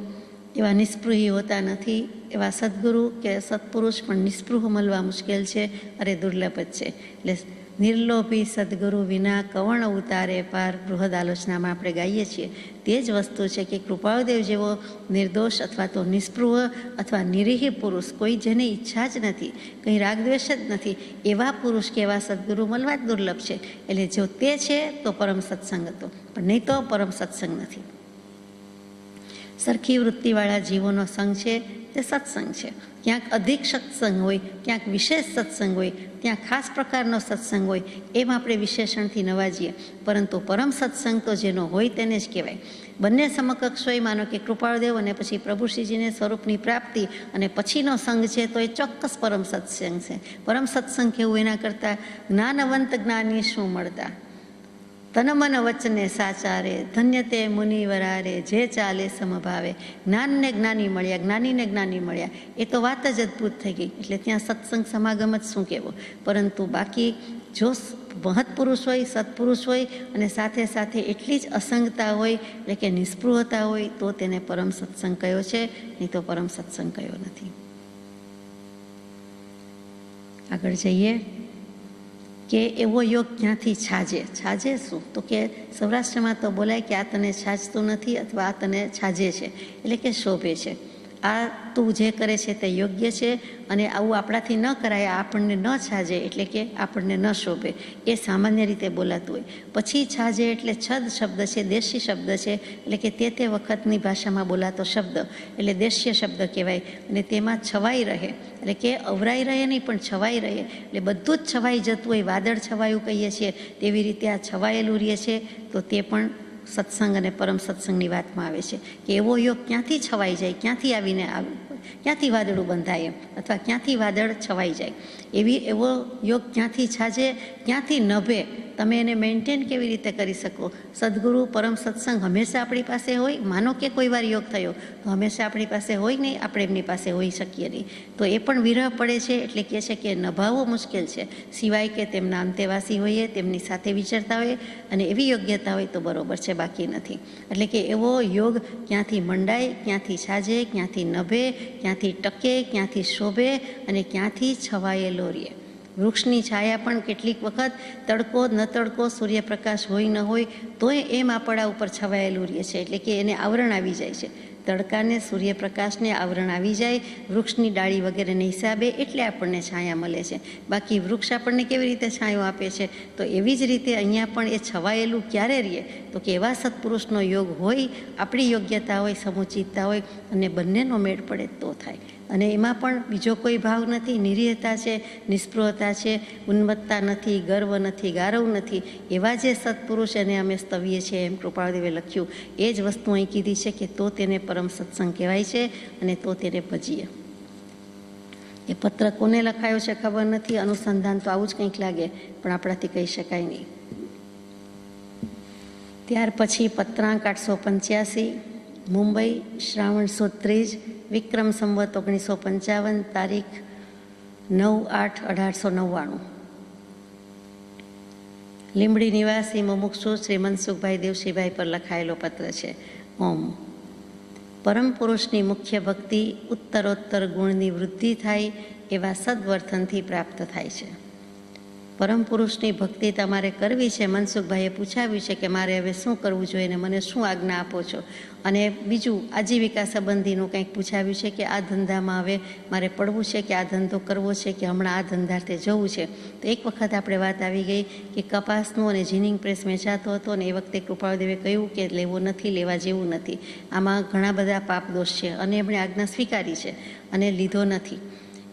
એવા નિસ્પૃહી હોતા નથી. એવા સદગુરુ કે સત્પુરુષ પણ નિસ્પૃહ મળવા મુશ્કેલ છે, અરે દુર્લભ જ છે. એટલે નિર્લોભી સદગુરુ વિના કવણ ઉતારે પાર, બૃહદ આલોચનામાં આપણે ગાઈએ છીએ તે જ વસ્તુ છે કે કૃપાળુદેવ જેવો નિર્દોષ અથવા તો નિસ્પૃહ અથવા નિરીહ પુરુષ, કોઈ જેની ઈચ્છા જ નથી, કંઈ રાગદ્વેષ જ નથી, એવા પુરુષ કે એવા સદગુરુ મળવા જ દુર્લભ છે. એટલે જો તે છે તો પરમ સત્સંગ હતો, પણ નહીં તો પરમ સત્સંગ નથી. સરખી વૃત્તિવાળા જીવોનો સંગ છે તે સત્સંગ છે. ક્યાંક અધિક સત્સંગ હોય, ક્યાંક વિશેષ સત્સંગ હોય, ત્યાં ખાસ પ્રકારનો સત્સંગ હોય, એમ આપણે વિશેષણથી નવાજીએ. પરંતુ પરમ સત્સંગ તો જેનો હોય તેને જ કહેવાય. બંને સમકક્ષ હોય, માનો કે કૃપાળુદેવ અને પછી પ્રભુશ્રીજીને સ્વરૂપની પ્રાપ્તિ અને પછીનો સંગ છે, તો એ ચોક્કસ પરમ સત્સંગ છે. પરમ સત્સંગ કેવું, એના કરતાં જ્ઞાનવંત જ્ઞાની શું મળતા, તન મન વચને સાચારે, ધન્ય તે મુનિવરારે, જે ચાલે સમભાવે. જ્ઞાનને જ્ઞાની મળ્યા, જ્ઞાનીને જ્ઞાની મળ્યા, એ તો વાત જ અદ્ભુત થઈ ગઈ. એટલે ત્યાં સત્સંગ સમાગમ જ શું કહેવો. પરંતુ બાકી જો મહત્પુરુષ હોય, સત્પુરુષ હોય, અને સાથે સાથે એટલી જ અસંગતા હોય, એટલે કે નિસ્પૃહતા હોય, તો તેને પરમ સત્સંગ કયો છે, નહીં તો પરમ સત્સંગ કયો નથી. આગળ જઈએ કે એવો યોગ ક્યાંથી છાજે. છાજે શું, તો કે સૌરાષ્ટ્રમાં તો બોલાય કે આ તને છાજતું નથી, અથવા આ તને છાજે છે, એટલે કે શોભે છે. આ તું જે કરે છે તે યોગ્ય છે, અને આવું આપણાથી ન કરાય, આપણને ન છાજે, એટલે કે આપણને ન શોભે, એ સામાન્ય રીતે બોલાતું હોય. પછી છાજે એટલે છદ શબ્દ છે, દેશી શબ્દ છે, એટલે કે તે વખતની ભાષામાં બોલાતો શબ્દ, એટલે દેશીય શબ્દ કહેવાય. અને તેમાં છવાઈ રહે, એટલે કે અવરાઈ રહે નહીં પણ છવાઈ રહે, એટલે બધું જ છવાઈ જતું હોય. વાદળ છવાયું કહીએ છીએ તેવી રીતે આ છવાયેલું રહે છે, તો તે પણ સત્સંગ અને પરમ સત્સંગની વાતમાં આવે છે. કે એવો યોગ ક્યાંથી છવાઈ જાય, ક્યાંથી આવીને ક્યાંથી વાદળું બંધાય એમ, અથવા ક્યાંથી વાદળ છવાઈ જાય, એવો યોગ ક્યાંથી છાજે, ક્યાંથી નભે. તમે એને મેન્ટેન કેવી રીતે કરી શકો? સદગુરુ પરમ સત્સંગ હંમેશા આપણી પાસે હોય? માનો કે કોઈ વાર યોગ થયો તો હંમેશા આપણી પાસે હોય નહીં, આપણે એમની પાસે હોઈ શકીએ નહીં. તો એ પણ વિરહ પડે છે, એટલે કહે છે કે નભાવવો મુશ્કેલ છે, સિવાય કે તેમના અંતેવાસી હોઈએ, તેમની સાથે વિચરતા હોઈએ અને એવી યોગ્યતા હોય તો બરોબર છે, બાકી નથી. એટલે કે એવો યોગ ક્યાંથી મંડાય, ક્યાંથી સાજે, ક્યાંથી નભે, ક્યાંથી ટકે, ક્યાંથી શોભે અને ક્યાંથી છવાયેલો રહે. વૃક્ષની છાયા પણ કેટલીક વખત તડકો ન તડકો, સૂર્યપ્રકાશ હોય ન હોય તોય એમ આપણા ઉપર છવાયેલું રહે છે, એટલે કે એને આવરણ આવી જાય છે. તડકાને, સૂર્યપ્રકાશને આવરણ આવી જાય વૃક્ષની ડાળી વગેરેના હિસાબે, એટલે આપણને છાયા મળે છે. બાકી વૃક્ષ આપણને કેવી રીતે છાંયો આપે છે? તો એવી જ રીતે અહીંયા પણ એ છવાયેલું ક્યારે રહે? તો કે એવા સત્પુરુષનો યોગ હોય, આપણી યોગ્યતા હોય, સમુચિતતા હોય અને બંનેનો મેળ પડે તો થાય. અને એમાં પણ બીજો કોઈ ભાવ નથી, નિરીહતા છે, નિસ્પૃહતા છે, ઉન્મત્તા નથી, ગર્વ નથી, ગારવ નથી. એવા જે સત્પુરુષ એને અમે સ્તવીએ છીએ, એમ કૃપાળદેવે લખ્યું. એ જ વસ્તુ અહીં કીધી છે કે તો તેને પરમ સત્સંગ કહેવાય છે અને તો તેને ભજીએ. એ પત્ર કોને લખાયો છે ખબર નથી, અનુસંધાન તો આવું જ કંઈક લાગે, પણ આપણાથી કહી શકાય નહીં. ત્યાર પછી પત્રાંક 885, મુંબઈ, શ્રાવણ સુદ ત્રીજ, વિક્રમ સંવત 1955, તારીખ 9/8/1899. લીંબડી નિવાસી મુમુક્ષુ શ્રી મનસુખભાઈ દેવશીભાઈ પર લખાયેલો પત્ર છે. ઓમ. પરમ પુરુષની મુખ્ય ભક્તિ ઉત્તરોત્તર ગુણની વૃદ્ધિ થાય એવા સદવર્તનથી પ્રાપ્ત થાય છે. પરમ પુરુષની ભક્તિ તમારે કરવી છે. મનસુખભાઈએ પૂછાવ્યું છે કે મારે હવે શું કરવું જોઈએ ને મને શું આજ્ઞા આપો છો? અને બીજું આજીવિકા સંબંધીનું કંઈક પૂછાવ્યું છે કે આ ધંધામાં હવે મારે પડવું છે કે આ ધંધો કરવો છે કે હમણાં આ ધંધાર્થે જવું છે. તો એક વખત આપણે વાત આવી ગઈ કે કપાસનું અને જીનિંગ પ્રેસ વેચાતો હતો અને એ વખતે કૃપાળદેવે કહ્યું કે લેવો નથી, લેવા જેવું નથી, આમાં ઘણા બધા પાપ દોષ છે અને એમણે આજ્ઞા સ્વીકારી છે અને લીધો નથી.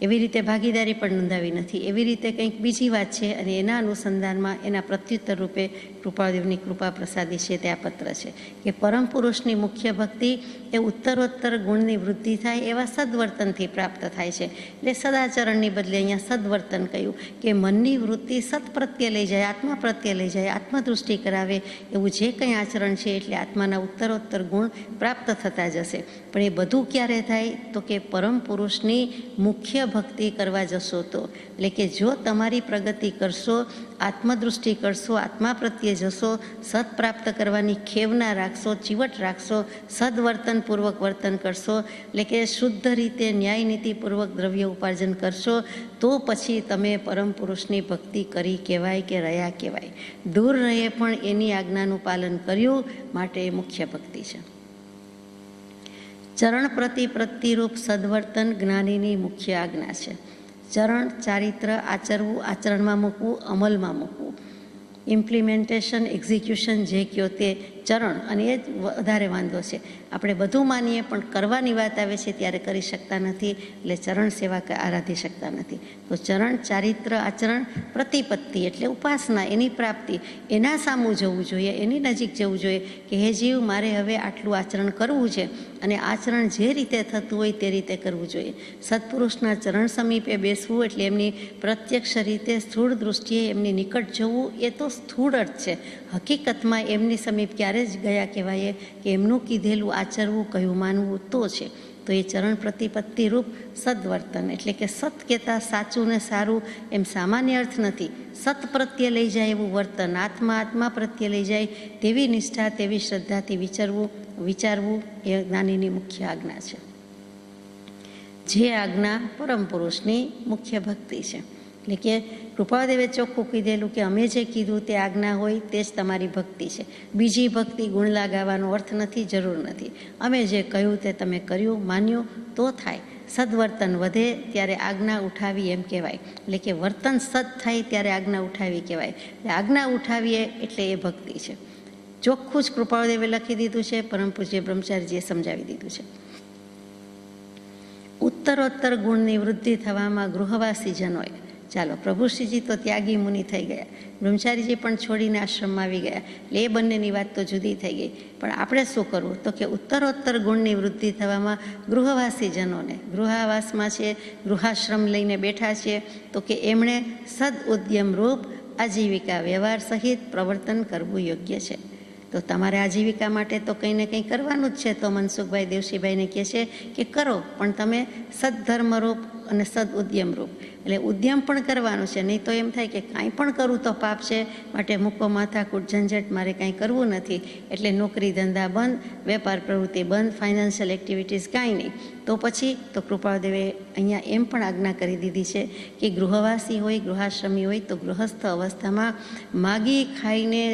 એવી રીતે ભાગીદારી પણ નોંધાવી નથી. એવી રીતે કંઈક બીજી વાત છે અને એના અનુસંધાનમાં એના પ્રત્યુત્તર રૂપે કૃપાળદેવની કૃપા પ્રસાદી છે તે આ પત્ર છે કે પરમ પુરુષની મુખ્ય ભક્તિ એ ઉત્તરોત્તર ગુણની વૃદ્ધિ થાય એવા સદવર્તનથી પ્રાપ્ત થાય છે. એટલે સદાચરણની બદલે અહીંયા સદવર્તન કહ્યું કે મનની વૃત્તિ સત પ્રત્યે લઈ જાય, આત્મા પ્રત્યે લઈ જાય, આત્મદૃષ્ટિ કરાવે એવું જે કંઈ આચરણ છે એટલે આત્માના ઉત્તરોત્તર ગુણ પ્રાપ્ત થતા જશે. પણ એ બધું ક્યારે થાય? તો કે પરમ પુરુષની મુખ્ય ભક્તિ કરવા જશો તો. એટલે કે જો તમારી પ્રગતિ કરશો, આત્મદૃષ્ટિ કરશો, આત્મા પ્રત્યે જશો, સત પ્રાપ્ત કરવાની ખેવના રાખશો, ચીવટ રાખશો, સદવર્તનપૂર્વક વર્તન કરશો, એટલે કે શુદ્ધ રીતે ન્યાય નીતિપૂર્વક દ્રવ્ય ઉપાર્જન કરશો, તો પછી તમે પરમ પુરુષની ભક્તિ કરી કહેવાય કે રહ્યા કહેવાય. દૂર રહે પણ એની આજ્ઞાનું પાલન કર્યું, માટે એ મુખ્ય ભક્તિ છે. ચરણ પ્રતિરૂપ સદવર્તન જ્ઞાનીની મુખ્ય આજ્ઞા છે. ચરણ, ચારિત્ર, આચરવું, આચરણમાં મૂકવું, અમલમાં મૂકવું, ઇમ્પ્લિમેન્ટેશન, એક્ઝિક્યુશન જે કહો તે ચરણ. અને એ જ વધારે વાંધો છે. આપણે બધું માનીએ પણ કરવાની વાત આવે છે ત્યારે કરી શકતા નથી, એટલે ચરણ સેવા આરાધી શકતા નથી. તો ચરણ, ચારિત્ર, આચરણ, પ્રતિપત્તિ એટલે ઉપાસના, એની પ્રાપ્તિ, એના સામું જવું જોઈએ, એની નજીક જવું જોઈએ કે હે જીવ, મારે હવે આટલું આચરણ કરવું છે અને આચરણ જે રીતે થતું હોય તે રીતે કરવું જોઈએ. સત્પુરુષના ચરણ સમીપે બેસવું એટલે એમની પ્રત્યક્ષ રીતે સ્થૂળ દૃષ્ટિએ એમની નિકટ જવું, એ તો સ્થૂળ અર્થ છે. હકીકતમાં એમની સમીપ ક્યારે જ ગયા કહેવાય કે એમનું કીધેલું આચરવું, કહ્યું માનવું તો છે. તો એ ચરણ પ્રતિપત્તિ રૂપ સદવર્તન એટલે કે સત કહેતા સાચું ને સારું એમ સામાન્ય અર્થ નથી. સત પ્રત્યે લઈ જાય એવું વર્તન, આત્મા પ્રત્યે લઈ જાય તેવી નિષ્ઠા, તેવી શ્રદ્ધાથી વિચારવું એ જ્ઞાનીની મુખ્ય આજ્ઞા છે. જે આજ્ઞા પરમ પુરુષની મુખ્ય ભક્તિ છે. એટલે કે કૃપાળદેવે ચોખ્ખું કીધેલું કે અમે જે કીધું તે આજ્ઞા હોય તે જ તમારી ભક્તિ છે. બીજી ભક્તિ ગુણ લગાવવાનો અર્થ નથી, જરૂર નથી. અમે જે કહ્યું તે તમે કર્યું, માન્યું તો થાય. સદવર્તન વધે ત્યારે આજ્ઞા ઉઠાવી એમ કહેવાય. એટલે કે વર્તન સદ થાય ત્યારે આજ્ઞા ઉઠાવી કહેવાય. એટલે આજ્ઞા ઉઠાવીએ એટલે એ ભક્તિ છે. ચોખ્ખું જ કૃપાળદેવે લખી દીધું છે, પરમ પૂજ્ય બ્રહ્મચારીજીએ સમજાવી દીધું છે. ઉત્તરોત્તર ગુણની વૃદ્ધિ થવામાં ગૃહવાસી જનોએ, ચાલો પ્રભુશ્રીજી તો ત્યાગી મુનિ થઈ ગયા, બ્રહ્મચારીજી પણ છોડીને આશ્રમમાં આવી ગયા, એટલે એ બંનેની વાત તો જુદી થઈ ગઈ. પણ આપણે શું કરવું? તો કે ઉત્તરોત્તર ગુણની વૃદ્ધિ થવામાં ગૃહવાસી જનોને, ગૃહાવાસમાં છે, ગૃહાશ્રમ લઈને બેઠા છે, તો કે એમણે સદ ઉદ્યમ રૂપ આજીવિકા વ્યવહાર સહિત પ્રવર્તન કરવું યોગ્ય છે. તો તમારે આજીવિકા માટે તો કંઈ ને કંઈ કરવાનું જ છે. તો મનસુખભાઈ દેવશીભાઈને કહે છે કે કરો, પણ તમે સદધર્મરૂપ અને સદ ઉદ્યમરૂપ, એટલે ઉદ્યમ પણ કરવાનું છે. નહીં તો એમ થાય કે કાંઈ પણ કરું તો પાપ છે, માટે મૂકો માથાકૂટ ઝંઝટ, મારે કાંઈ કરવું નથી, એટલે નોકરી ધંધા બંધ, વેપાર પ્રવૃત્તિ બંધ, ફાઇનાન્શિયલ એક્ટિવિટીઝ કાંઈ નહીં. તો પછી તો કૃપાળદેવે અહીંયા એમ પણ આજ્ઞા કરી દીધી છે કે ગૃહવાસી હોય, ગૃહાશ્રમી હોય તો ગૃહસ્થ અવસ્થામાં માગી ખાઈને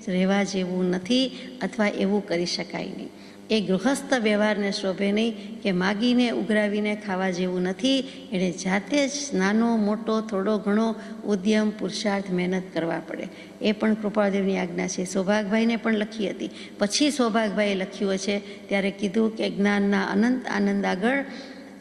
રહેવા જેવું નથી, અથવા એવું કરી શકાય નહીં. એ ગૃહસ્થ વ્યવહારને શોભે નહીં કે માગીને ઉઘરાવીને ખાવા જેવું નથી. એટલે જાતે જ નાનો મોટો થોડો ઘણો ઉદ્યમ પુરુષાર્થ મહેનત કરવા પડે. એ પણ કૃપાળદેવની આજ્ઞા છે. સૌભાગભાઈને પણ લખી હતી. પછી સૌભાગભાઈએ લખ્યું છે ત્યારે કીધું કે જ્ઞાનના અનંત આનંદ આગળ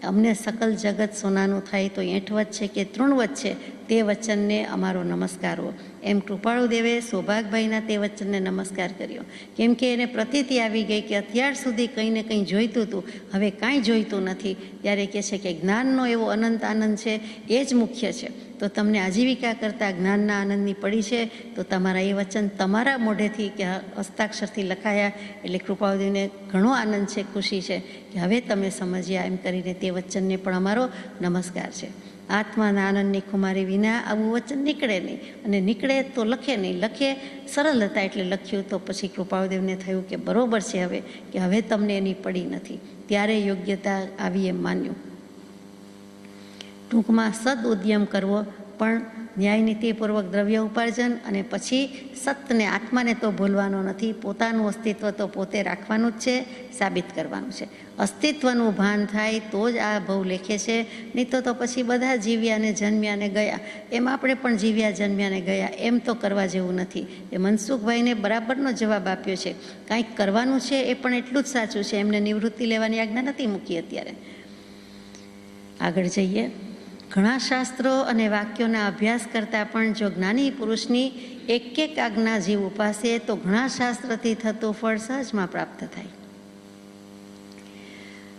અમને સકલ જગત સોનાનું થાય તો એંઠવત છે કે તૃણવત છે, તે વચનને અમારો નમસ્કાર હો. એમ કૃપાળુદેવે સૌભાગભાઈના તે વચનને નમસ્કાર કર્યો, કેમ કે એને પ્રતીતિ આવી ગઈ કે અત્યાર સુધી કંઈ ને કંઈ જોઈતું હતું, હવે કાંઈ જોઈતું નથી. ત્યારે કહે છે કે જ્ઞાનનો એવો અનંત આનંદ છે, એ જ મુખ્ય છે. તો તમને આજીવિકા કરતાં જ્ઞાનના આનંદની પડી છે, તો તમારા એ વચન તમારા મોઢેથી કે હસ્તાક્ષરથી લખાયા, એટલે કૃપાળુદેવને ઘણો આનંદ છે, ખુશી છે કે હવે તમે સમજ્યા. એમ કરીને તે વચનને પણ અમારો નમસ્કાર છે. આત્માના આનંદની ખુમારી વિના આવું વચન નીકળે નહીં, અને નીકળે તો લખે નહીં. લખે સરળ હતા એટલે લખ્યું. તો પછી કૃપાળુદેવને થયું કે બરોબર છે હવે, કે હવે તમને એની પડી નથી. ત્યારે યોગ્યતા આવી એમ માન્યું. ટૂંકમાં સદ ઉદ્યમ કરવો, પણ ન્યાયનીતિપૂર્વક દ્રવ્ય ઉપાર્જન, અને પછી સતને આત્માને તો ભૂલવાનો નથી, પોતાનું અસ્તિત્વ તો પોતે રાખવાનું જ છે, સાબિત કરવાનું છે. અસ્તિત્વનું ભાન થાય તો જ આ ભવ લેખે છે. નહીં તો પછી બધા જીવ્યા ને જન્મ્યા ને ગયા, એમ આપણે પણ જીવ્યા જન્મ્યા ને ગયા, એમ તો કરવા જેવું નથી. એ મનસુખભાઈને બરાબરનો જવાબ આપ્યો છે. કાંઈક કરવાનું છે એ પણ એટલું જ સાચું છે. એમને નિવૃત્તિ લેવાની આજ્ઞા નથી મૂકી. અત્યારે આગળ જઈએ. ઘણા શાસ્ત્રો અને વાક્યોના અભ્યાસ કરતાં પણ જો જ્ઞાની પુરુષની એક એક આજ્ઞા જીવ ઉપાસે તો ઘણા શાસ્ત્રથી થતું ફળ સહજમાં પ્રાપ્ત થાય.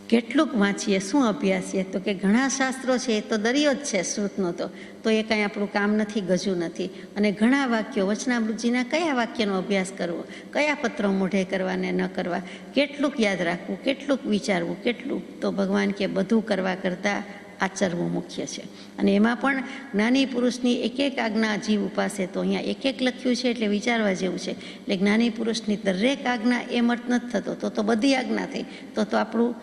કેટલુંક વાંચીએ, શું અભ્યાસીએ? તો કે ઘણા શાસ્ત્રો છે એ તો દરિયો જ છે શ્રુતનો, તો એ કાંઈ આપણું કામ નથી, ગજું નથી. અને ઘણા વાક્યો, વચનામૃતજીના કયા વાક્યનો અભ્યાસ કરવો, કયા પત્રો મોઢે કરવા ને ન કરવા, કેટલુંક યાદ રાખવું, કેટલુંક વિચારવું, કેટલું. તો ભગવાન કે બધું કરવા કરતાં આચરવું મુખ્ય છે. અને એમાં પણ જ્ઞાની પુરુષની એક એક આજ્ઞા જીવ ઉપાસે. તો અહીંયા એક એક લખ્યું છે એટલે વિચારવા જેવું છે. એટલે જ્ઞાની પુરુષની દરેક આજ્ઞા એમ અર્થ નથી થતો. તો બધી આજ્ઞા થઈ તો આપણું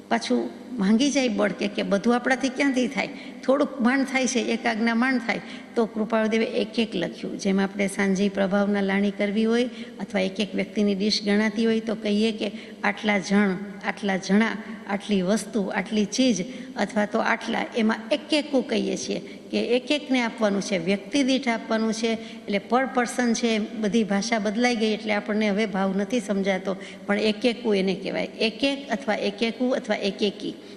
પાછું માંગી જાય બળ કે બધું આપણાથી ક્યાંથી થાય? થોડુંક માંડ થાય છે, એક આજ્ઞા માંડ થાય. તો કૃપાળુદેવે એક એક લખ્યું. જેમ આપણે સાંજી પ્રભાવના લાણી કરવી હોય, અથવા એક એક વ્યક્તિની ડીશ ગણાતી હોય, તો કહીએ કે આટલા જણ, આટલા જણા, આટલી વસ્તુ, આટલી ચીજ, અથવા તો આટલા, એમાં એક એકું કહીએ છીએ કે એક એકને આપવાનું છે, વ્યક્તિ દીઠ આપવાનું છે. એટલે પર પર્સન છે. બધી ભાષા બદલાઈ ગઈ એટલે આપણને હવે ભાવ નથી સમજાતો, પણ એક એકું એને કહેવાય. એક એક અથવા એક એકું અથવા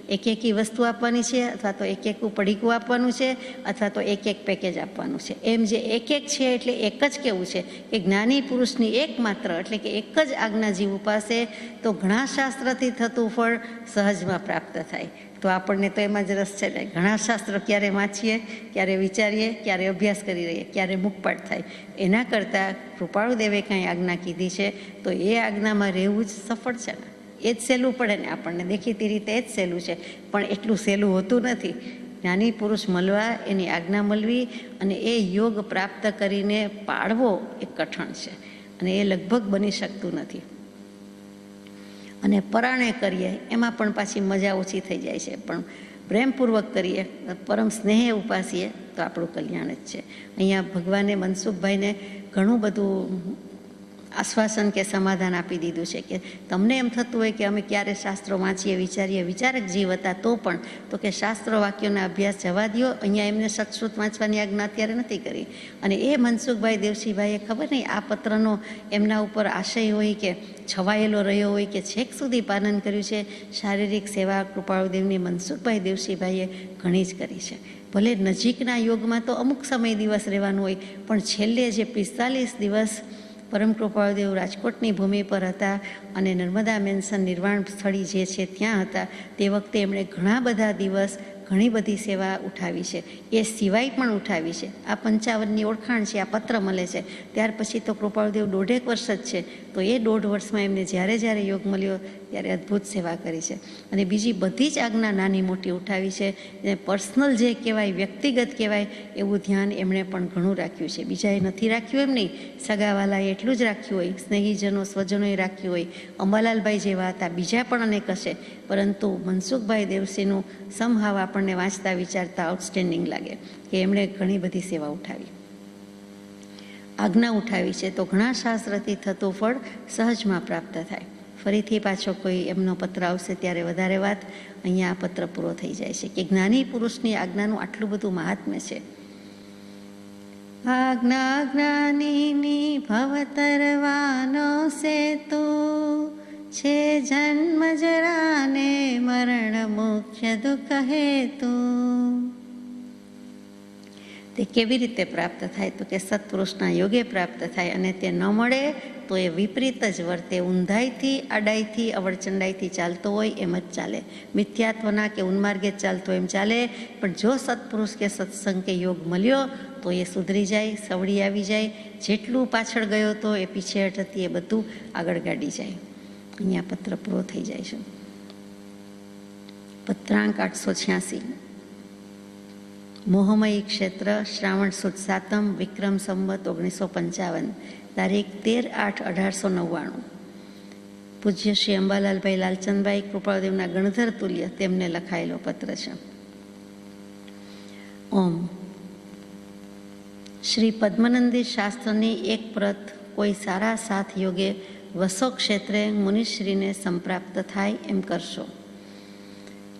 એક એકી વસ્તુ આપવાની છે, અથવા તો એક એકું પડીકું આપવાનું છે, અથવા તો એક એક પેકેજ આપવાનું છે. એમ જે એક એક છે એટલે એક જ કેવું છે કે જ્ઞાની પુરુષની એકમાત્ર, એટલે કે એક જ આજ્ઞા જીવ ઉપાસે તો ઘણા શાસ્ત્રથી થતું ફળ સહજમાં પ્રાપ્ત થાય. તો આપણને તો એમાં જ રસ છે. ઘણા શાસ્ત્રો ક્યારે વાંચીએ, ક્યારે વિચારીએ, ક્યારે અભ્યાસ કરી રહીએ, ક્યારે મુખપાઠ થાય. એના કરતાં કૃપાળુદેવે કાંઈ આજ્ઞા કીધી છે તો એ આજ્ઞામાં રહેવું જ સફળ છે ને. એ જ સહેલું પડે ને આપણને. દેખીતી રીતે એ જ સહેલું છે, પણ એટલું સહેલું હોતું નથી. જ્ઞાની પુરુષ મળવા, એની આજ્ઞા મળવી અને એ યોગ પ્રાપ્ત કરીને પાળવો એ કઠણ છે, અને એ લગભગ બની શકતું નથી. અને પરાણે કરીએ એમાં પણ પાછી મજા ઓછી થઈ જાય છે. પણ પ્રેમપૂર્વક કરીએ, પરમ સ્નેહે ઉપાસીએ તો આપણું કલ્યાણ જ છે. અહીંયા ભગવાને મનસુખભાઈને ઘણું બધું આશ્વાસન કે સમાધાન આપી દીધું છે કે તમને એમ થતું હોય કે અમે ક્યારે શાસ્ત્રો વાંચીએ, વિચારીએ, વિચારક જીવ હતા તો પણ, તો કે શાસ્ત્રો વાક્યોના અભ્યાસ જવા દો. અહીંયા એમને સત્શ્રુત વાંચવાની આજ્ઞા અત્યારે નથી કરી. અને એ મનસુખભાઈ દેવશીભાઈએ ખબર નહીં આ પત્રનો એમના ઉપર આશય હોય કે છવાયેલો રહ્યો હોય કે છેક સુધી પાલન કર્યું છે. શારીરિક સેવા કૃપાળુદેવની મનસુખભાઈ દેવશીભાઈએ ઘણી જ કરી છે. ભલે નજીકના યોગમાં તો અમુક સમય દિવસ રહેવાનું હોય, પણ છેલ્લે જે 45 દિવસ પરમ કૃપાળુદેવ રાજકોટની ભૂમિ પર હતા અને નર્મદા મેન્શન નિર્વાણ સ્થળી જે છે ત્યાં હતા, તે વખતે એમણે ઘણા બધા દિવસ ઘણી બધી સેવા ઉઠાવી છે. એ સિવાય પણ ઉઠાવી છે. આ 55ની ઓળખાણ છે, આ પત્ર મળે છે. ત્યાર પછી તો કૃપાળુદેવ 1.5 વર્ષ જ છે, તો એ 1.5 વર્ષમાં એમને જ્યારે જ્યારે યોગ મળ્યો ત્યારે અદ્ભુત સેવા કરી છે. અને બીજી બધી જ આજ્ઞા નાની મોટી ઉઠાવી છે. એને પર્સનલ જે કહેવાય, વ્યક્તિગત કહેવાય, એવું ધ્યાન એમણે પણ ઘણું રાખ્યું છે. બીજાએ નથી રાખ્યું એમ નહીં, સગાવાલાએ એટલું જ રાખ્યું હોય, સ્નેહીજનો સ્વજનોએ રાખ્યું હોય, અંબાલાલભાઈ જેવા હતા, બીજા પણ અનેક હશે. પરંતુ મનસુખભાઈ દેવસીનું સમહાવ આપણને વાંચતા વિચારતા આઉટસ્ટેન્ડિંગ લાગે કે એમણે ઘણી બધી સેવા ઉઠાવી, આજ્ઞા ઉઠાવી છે. તો ઘણા શાસ્ત્રથી થતું ફળ સહજમાં પ્રાપ્ત થાય. ફરીથી પાછો કોઈ એમનો પત્ર આવશે ત્યારે વધારે વાત. અહીંયા આ પત્ર પૂરો થઈ જાય છે કે જ્ઞાની પુરુષની આજ્ઞાનું આટલું બધું મહાત્મ્ય છે. આજ્ઞા જ્ઞાનીની ભવતરવાનો સેતુ છે, જન્મ જરાને મરણ મુખ્ય દુઃખ હેતુ. તે કેવી રીતે પ્રાપ્ત થાય? તો કે સત્પુરુષના યોગે પ્રાપ્ત થાય. અને તે ન મળે તો એ વિપરીત જ વર્તે. ઊંધાઈથી, આડાઈથી, અવળચંડાઈથી ચાલતો હોય એમ જ ચાલે. મિથ્યાત્વના કે ઉન્માર્ગે જ ચાલતો એમ ચાલે. પણ જો સત્પુરુષ કે સત્સંગ કે યોગ મળ્યો તો એ સુધરી જાય, સવડી આવી જાય. જેટલું પાછળ ગયો તો એ પીછેહટ હતી એ બધું આગળ ગાડી જાય. અહીંયા પત્ર પૂરો થઈ જાય છે. પત્રાંક 886. મોહમયી ક્ષેત્ર, શ્રાવણ સુદ 7મ, વિક્રમ સંવત 1955, તારીખ 13/8/1899. પૂજ્ય શ્રી અંબાલાલભાઈ લાલચંદભાઈ કૃપાળદેવના ગણધર તુલ્ય તેમને લખાયેલો પત્ર છે. ઓમ. શ્રી પદ્મનંદી શાસ્ત્રની એક પ્રત કોઈ સારા સાથ યોગે વસો ક્ષેત્રે મુનિશ્રીને સંપ્રાપ્ત થાય એમ કરશો.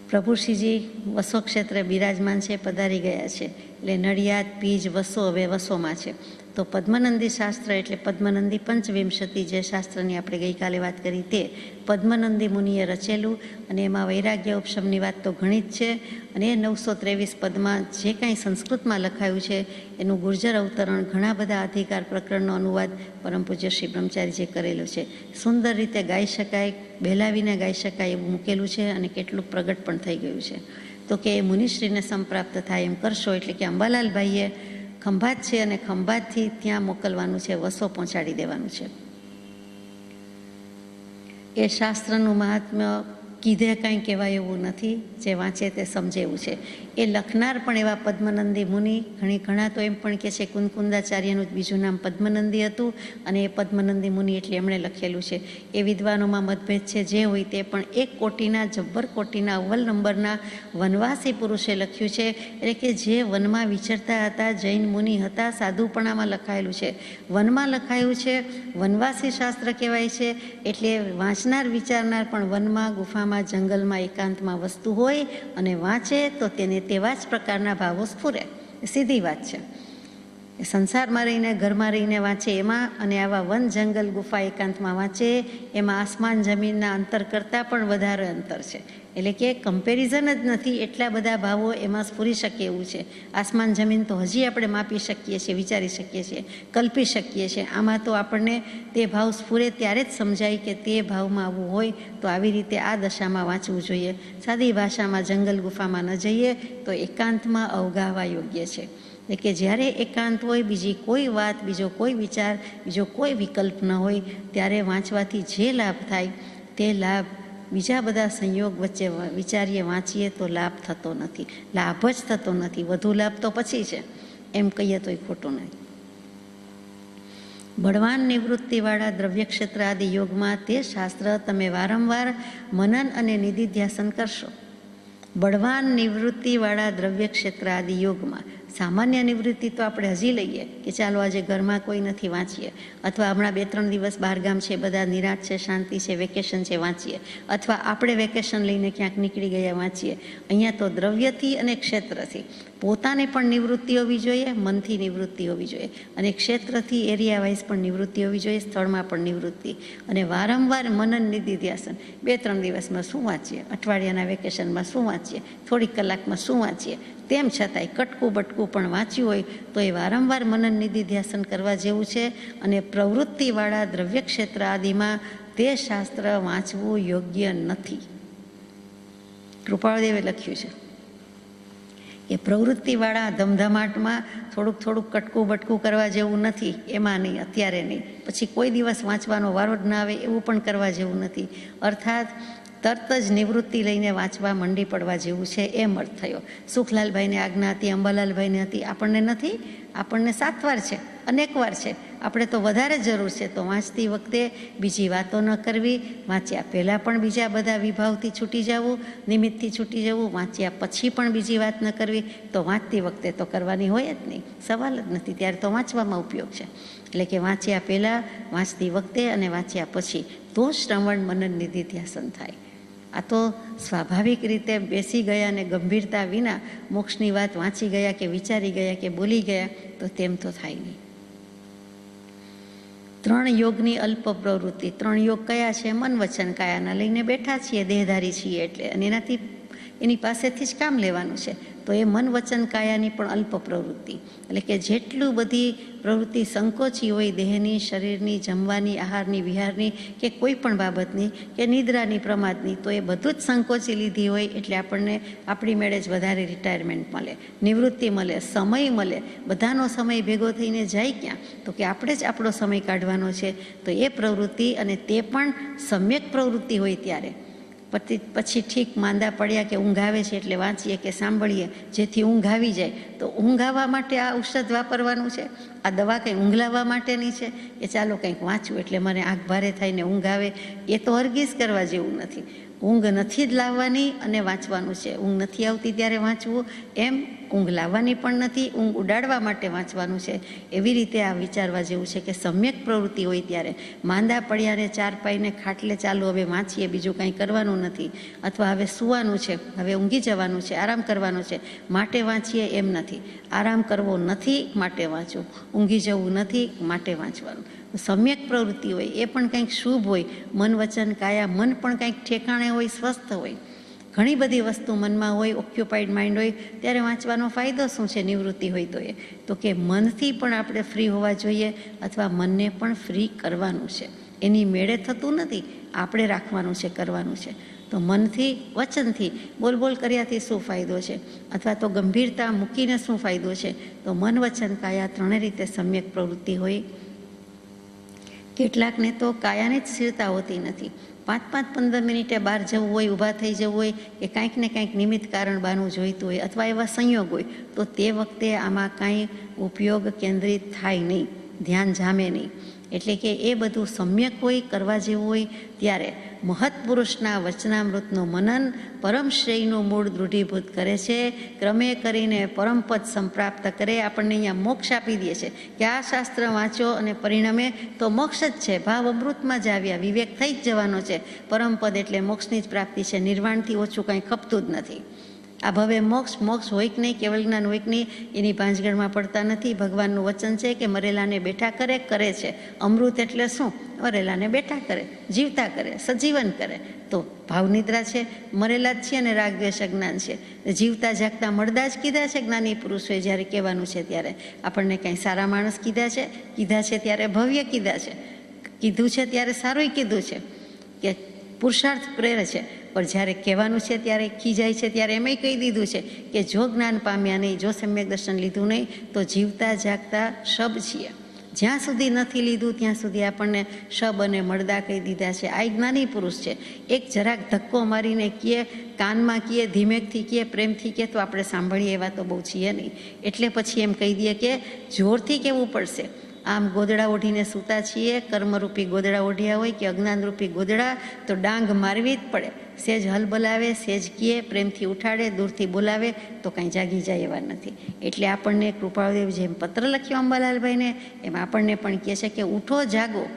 પ્રભુશ્રીજી વસો ક્ષેત્રે બિરાજમાન છે, પધારી ગયા છે. એટલે નડિયાદ, પીજ, વસો હવે વસોમાં છે. તો પદ્મનંદી શાસ્ત્ર એટલે પદ્મનંદી પંચવિંશતિ, જે શાસ્ત્રની આપણે ગઈકાલે વાત કરી તે પદ્મનંદી મુનિએ રચેલું. અને એમાં વૈરાગ્ય ઉપશમની વાત તો ઘણી જ છે. અને એ 923 પદમાં જે કાંઈ સંસ્કૃતમાં લખાયું છે એનું ગુર્જર અવતરણ, ઘણા બધા અધિકાર પ્રકરણનો અનુવાદ પરમ પૂજ્ય શ્રી બ્રહ્મચારીજીએ કરેલો છે. સુંદર રીતે ગાઈ શકાય, બેલાવીને ગાઈ શકાય એવું મૂકેલું છે. અને કેટલું પ્રગટ પણ થઈ ગયું છે. તો કે એ મુનિશ્રીને સંપ્રાપ્ત થાય એમ કરશો. એટલે કે અંબાલાલભાઈએ ખંભાત છે અને ખંભાતથી ત્યાં મોકલવાનું છે, વસો પહોંચાડી દેવાનું છે. એ શાસ્ત્રનું મહાત્મ્ય કીધે કાંઈ કહેવાય એવું નથી, જે વાંચે તે સમજે એવું છે. એ લખનાર પણ એવા પદ્મનંદી મુનિ. ઘણા તો એમ પણ કહે છે કુંદકુંદાચાર્યનું જ બીજું નામ પદ્મનંદી હતું અને એ પદ્મનંદી મુનિ એટલે એમણે લખેલું છે. એ વિદ્વાનોમાં મતભેદ છે, જે હોય તે. પણ એક કોટીના, જબ્બર કોટીના, અવ્વલ નંબરના વનવાસી પુરુષે લખ્યું છે. એટલે કે જે વનમાં વિચરતા હતા, જૈન મુનિ હતા, સાધુપણામાં લખાયેલું છે. વનમાં લખાયું છે, વનવાસી શાસ્ત્ર કહેવાય છે. એટલે વાંચનાર વિચારનાર પણ વનમાં, ગુફામાં, જંગલમાં, એકાંતમાં વસ્તુ હોય અને વાંચે તો તેને તેવા જ પ્રકારના ભાવો સ્ફુરે. સીધી વાત છે. સંસારમાં રહીને, ઘરમાં રહીને વાંચે એમાં, અને આવા વન, જંગલ, ગુફા, એકાંતમાં વાંચે એમાં આસમાન જમીનના અંતર કરતાં પણ વધારે અંતર છે. એટલે કે કમ્પેરિઝન જ નથી, એટલા બધા ભાવો એમાં સ્ફુરી શકે એવું છે. આસમાન જમીન તો હજી આપણે માપી શકીએ છીએ, વિચારી શકીએ છીએ, કલ્પી શકીએ છીએ. આમાં તો આપણને તે ભાવ સ્ફુરે ત્યારે જ સમજાય કે તે ભાવમાં આવવું હોય તો આવી રીતે આ દશામાં વાંચવું જોઈએ. સાદી ભાષામાં જંગલ ગુફામાં ન જઈએ તો એકાંતમાં અવગાહવા યોગ્ય છે. એટલે કે જ્યારે એકાંત હોય, બીજી કોઈ વાત, બીજો કોઈ વિચાર, બીજો કોઈ વિકલ્પ ન હોય, ત્યારે વાંચવાથી જે લાભ થાય તે લાભ બીજા બધા સંયોગ વચ્ચે વિચારીએ, વાંચીએ તો લાભ થતો નથી. લાભ જ થતો નથી. વધુ લાભ તો પછી છે એમ કહીએ તોય ખોટું નહીં. બળવાન નિવૃત્તિવાળા દ્રવ્યક્ષેત્ર આદિ યોગમાં તે શાસ્ત્ર તમે વારંવાર મનન અને નિધિધ્યાસન કરશો. બળવાન નિવૃત્તિવાળા દ્રવ્યક્ષેત્ર આદિ યોગમાં સામાન્ય નિવૃત્તિ તો આપણે હજી લઈએ કે ચાલો આજે ઘરમાં કોઈ નથી, વાંચીએ. અથવા હમણાં 2-3 દિવસ બહારગામ છે, બધા નિરાંત છે, શાંતિ છે, વેકેશન છે, વાંચીએ. અથવા આપણે વેકેશન લઈને ક્યાંક નીકળી ગયા, વાંચીએ. અહીંયા તો દ્રવ્યથી અને ક્ષેત્રથી પોતાને પણ નિવૃત્તિ હોવી જોઈએ, મનથી નિવૃત્તિ હોવી જોઈએ, અને ક્ષેત્રથી એરિયા વાઇઝ પણ નિવૃત્તિ હોવી જોઈએ, સ્થળમાં પણ નિવૃત્તિ. અને વારંવાર મનન નિધિધ્યાસન. 2-3 દિવસમાં શું વાંચીએ, અઠવાડિયાના વેકેશનમાં શું વાંચીએ, થોડીક કલાકમાં શું વાંચીએ, તેમ છતાંય કટકું બટકું પણ વાંચ્યું હોય તો એ વારંવાર મનન નિધિધ્યાસન કરવા જેવું છે. અને પ્રવૃત્તિવાળા દ્રવ્યક્ષેત્ર આદિમાં તે શાસ્ત્ર વાંચવું યોગ્ય નથી. કૃપાળદેવે લખ્યું છે. એ પ્રવૃત્તિવાળા ધમધમાટમાં થોડુંક કટકું બટકું કરવા જેવું નથી, એમાં નહીં, અત્યારે નહીં. પછી કોઈ દિવસ વાંચવાનો વારો જ ના આવે એવું પણ કરવા જેવું નથી. અર્થાત તરત જ નિવૃત્તિ લઈને વાંચવા મંડી પડવા જેવું છે, એમ અર્થ થયો. સુખલાલભાઈને આજ્ઞા હતી, અંબાલાલભાઈને હતી, આપણને નથી. આપણને 7 વાર છે, અનેક વાર છે. આપણે તો વધારે જરૂર છે. તો વાંચતી વખતે બીજી વાતો ન કરવી, વાંચ્યા પહેલાં પણ બીજા બધા વિભાવથી છૂટી જવું, નિમિત્તથી છૂટી જવું, વાંચ્યા પછી પણ બીજી વાત ન કરવી. તો વાંચતી વખતે તો કરવાની હોય જ નહીં, સવાલ જ નથી. ત્યારે તો વાંચવામાં ઉપયોગ છે. એટલે કે વાંચ્યા પહેલાં, વાંચતી વખતે અને વાંચ્યા પછી તો શ્રવણ મનન નિધિધ્યાસન થાય. આ તો સ્વાભાવિક રીતે બેસી ગયા અને ગંભીરતા વિના મોક્ષની વાત વાંચી ગયા કે વિચારી ગયા કે બોલી ગયા તો તેમ તો થાય નહીં. 3 યોગની અલ્પ પ્રવૃત્તિ. 3 યોગ કયા છે? મન વચન કાયાના લઈને બેઠા છીએ, દેહધારી છીએ એટલે, અને એનાથી એની પાસેથી જ કામ લેવાનું છે. તો એ મન વચન કાયાની પણ અલ્પ પ્રવૃત્તિ, એટલે કે જેટલું બધી પ્રવૃત્તિ સંકોચી હોય દેહની, શરીરની, જમવાની, આહારની, વિહારની કે કોઈ પણ બાબતની કે નિદ્રાની, પ્રમાદની, તો એ બધું જ સંકોચી લીધી હોય એટલે આપણને આપણી મેળે જ વધારે રિટાયરમેન્ટ મળે, નિવૃત્તિ મળે, સમય મળે. બધાનો સમય ભેગો થઈને જાય ક્યાં? તો કે આપણે જ આપણો સમય કાઢવાનો છે. તો એ પ્રવૃત્તિ, અને તે પણ સમ્યક પ્રવૃત્તિ હોય ત્યારે. પછી ઠીક માંદા પડ્યા કે ઊંઘ આવે છે એટલે વાંચીએ કે સાંભળીએ જેથી ઊંઘ આવી જાય. તો ઊંઘ આવવા માટે આ ઔષધ વાપરવાનું છે? આ દવા કંઈ ઊંઘ લાવવા માટેની છે કે ચાલો કંઈક વાંચવું એટલે મને આંખ ભારે થઈને ઊંઘ આવે? એ તો હરગીઝ કરવા જેવું નથી. ઊંઘ નથી જ લાવવાની અને વાંચવાનું છે. ઊંઘ નથી આવતી ત્યારે વાંચવું, એમ ઊંઘ લાવવાની પણ નથી, ઊંઘ ઉડાડવા માટે વાંચવાનું છે. એવી રીતે આ વિચારવા જેવું છે કે સમ્યક પ્રવૃત્તિ હોય ત્યારે. માંદા પડ્યાને 4 પાઈને ખાટલે ચાલો હવે વાંચીએ, બીજું કાંઈ કરવાનું નથી, અથવા હવે સૂવાનું છે, હવે ઊંઘી જવાનું છે, આરામ કરવાનો છે માટે વાંચીએ, એમ નથી. આરામ કરવો નથી માટે વાંચવું, ઊંઘી જવું નથી માટે વાંચવાનું. સમ્યક પ્રવૃત્તિ હોય એ પણ કંઈક શુભ હોય. મન વચન કાયા, મન પણ કંઈક ઠેકાણે હોય, સ્વસ્થ હોય. ઘણી બધી વસ્તુ મનમાં હોય, ઓક્યુપાઈડ માઇન્ડ હોય, ત્યારે વાંચવાનો ફાયદો શું છે? નિવૃત્તિ હોય તો કે મનથી પણ આપણે ફ્રી હોવા જોઈએ, અથવા મનને પણ ફ્રી કરવાનું છે. એની મેળે થતું નથી, આપણે રાખવાનું છે, કરવાનું છે. તો મનથી, વચનથી, બોલ કર્યાથી શું ફાયદો છે? અથવા તો ગંભીરતા મૂકીને શું ફાયદો છે? તો મન વચન કાયા 3 રીતે સમ્યક પ્રવૃત્તિ હોય. કેટલાકને તો કાયાની જ સ્થિરતા હોતી નથી. 5-15 મિનિટે બહાર જવું હોય, ઊભા થઈ જવું હોય કે કાંઈક ને કાંઈક નિમિત્ત કારણ બહાનું જોઈતું હોય, અથવા એવા સંયોગ હોય, તો તે વખતે આમાં કાંઈ ઉપયોગ કેન્દ્રિત થાય નહીં, ધ્યાન જામે નહીં. એટલે કે એ બધું સમ્યક હોય, કરવા જેવું હોય ત્યારે મહત્પુરુષના વચનામૃતનું મનન પરમ શ્રેયનું મૂળ દૃઢીભૂત કરે છે. ક્રમે કરીને પરમપદ સંપ્રાપ્ત કરે. આપણને અહીંયા મોક્ષ આપી દે છે કે આ શાસ્ત્ર વાંચો અને પરિણામે તો મોક્ષ જ છે. ભાવ અમૃતમાં જ આવ્યા, વિવેક થઈ જ જવાનો છે. પરમપદ એટલે મોક્ષની જ પ્રાપ્તિ છે. નિર્વાણથી ઓછું કંઈ ખપતું જ નથી. આ ભવે મોક્ષ હોય કે નહીં, કેવલ જ્ઞાન હોય કે નહીં, એની ભાંજગઢમાં પડતા નથી. ભગવાનનું વચન છે કે મરેલાને બેઠા કરે છે. અમૃત એટલે શું? મરેલાને બેઠા કરે, જીવતા કરે, સજીવન કરે. તો ભાવનિદ્રા છે, મરેલા જ છે, અને રાગદ્વેષ અજ્ઞાન છે. જીવતા જાગતા મળદા જ કીધા છે જ્ઞાની પુરુષોએ. જ્યારે કહેવાનું છે ત્યારે આપણને કંઈ સારા માણસ કીધા છે ત્યારે ભવ્ય કીધા છે, કીધું છે ત્યારે સારું કીધું છે કે પુરુષાર્થ પ્રેરે છે. પણ જ્યારે કહેવાનું છે ત્યારે ખીજાય છે ત્યારે એમ કહી દીધું છે કે જો જ્ઞાન પામ્યા નહીં, જો સમ્યક દર્શન લીધું નહીં, તો જીવતા જાગતા શબ છીએ. જ્યાં સુધી નથી લીધું ત્યાં સુધી આપણને શબ અને મળદા કહી દીધા છે. આ જ્ઞાની પુરુષ છે. એક જરાક ધક્કો મારીને કહે, કાનમાં કહે, ધીમેકથી કહે, પ્રેમથી કહે, તો આપણે સાંભળીએ એવા તો બહુ છીએ નહીં. એટલે પછી એમ કહી દઈએ કે જોરથી કહેવું પડશે. આમ ગોદડા ઓઢીને સૂતા છીએ, કર્મરૂપી ગોદડા ઓઢ્યા હોય કે અજ્ઞાનરૂપી ગોદડા, તો ડાંગ મારવી જ પડે. સેજ હલબલાવે, સેજ કહે, પ્રેમથી ઉઠાડે, દૂરથી બોલાવે તો કાંઈ જાગી જાય એવા નથી. એટલે આપણને કૃપાળદેવ જેમ પત્ર લખ્યો અંબાલાલભાઈને, એમ આપણને પણ કહે છે કે ઉઠો, જાગો,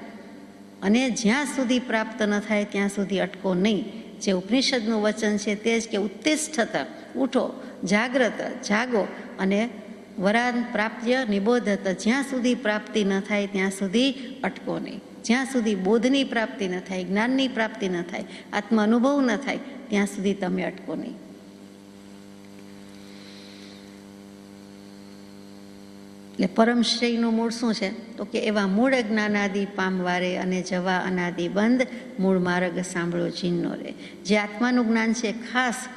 અને જ્યાં સુધી પ્રાપ્ત ન થાય ત્યાં સુધી અટકો નહીં. જે ઉપનિષદનું વચન છે તે જ કે ઉત્તિષ્ઠત, ઉઠો, જાગ્રત, જાગો, અને વરાન પ્રાપ્ય નિબોધત, જ્યાં સુધી પ્રાપ્તિ ન થાય ત્યાં સુધી અટકો નહીં. જ્યાં સુધી બોધની પ્રાપ્તિ ન થાય, જ્ઞાનની પ્રાપ્તિ ન થાય, આત્મ અનુભવ ન થાય ત્યાં સુધી તમે અટકો નહીં. એટલે પરમશ્રેયનું મૂળ શું છે? તો કે એવા મૂળ જ્ઞાનાદિ પામવારે અને જવા અનાદિ બંધ, મૂળ માર્ગ સાંભળો જીનનો રે. જે આત્માનું જ્ઞાન છે ખાસ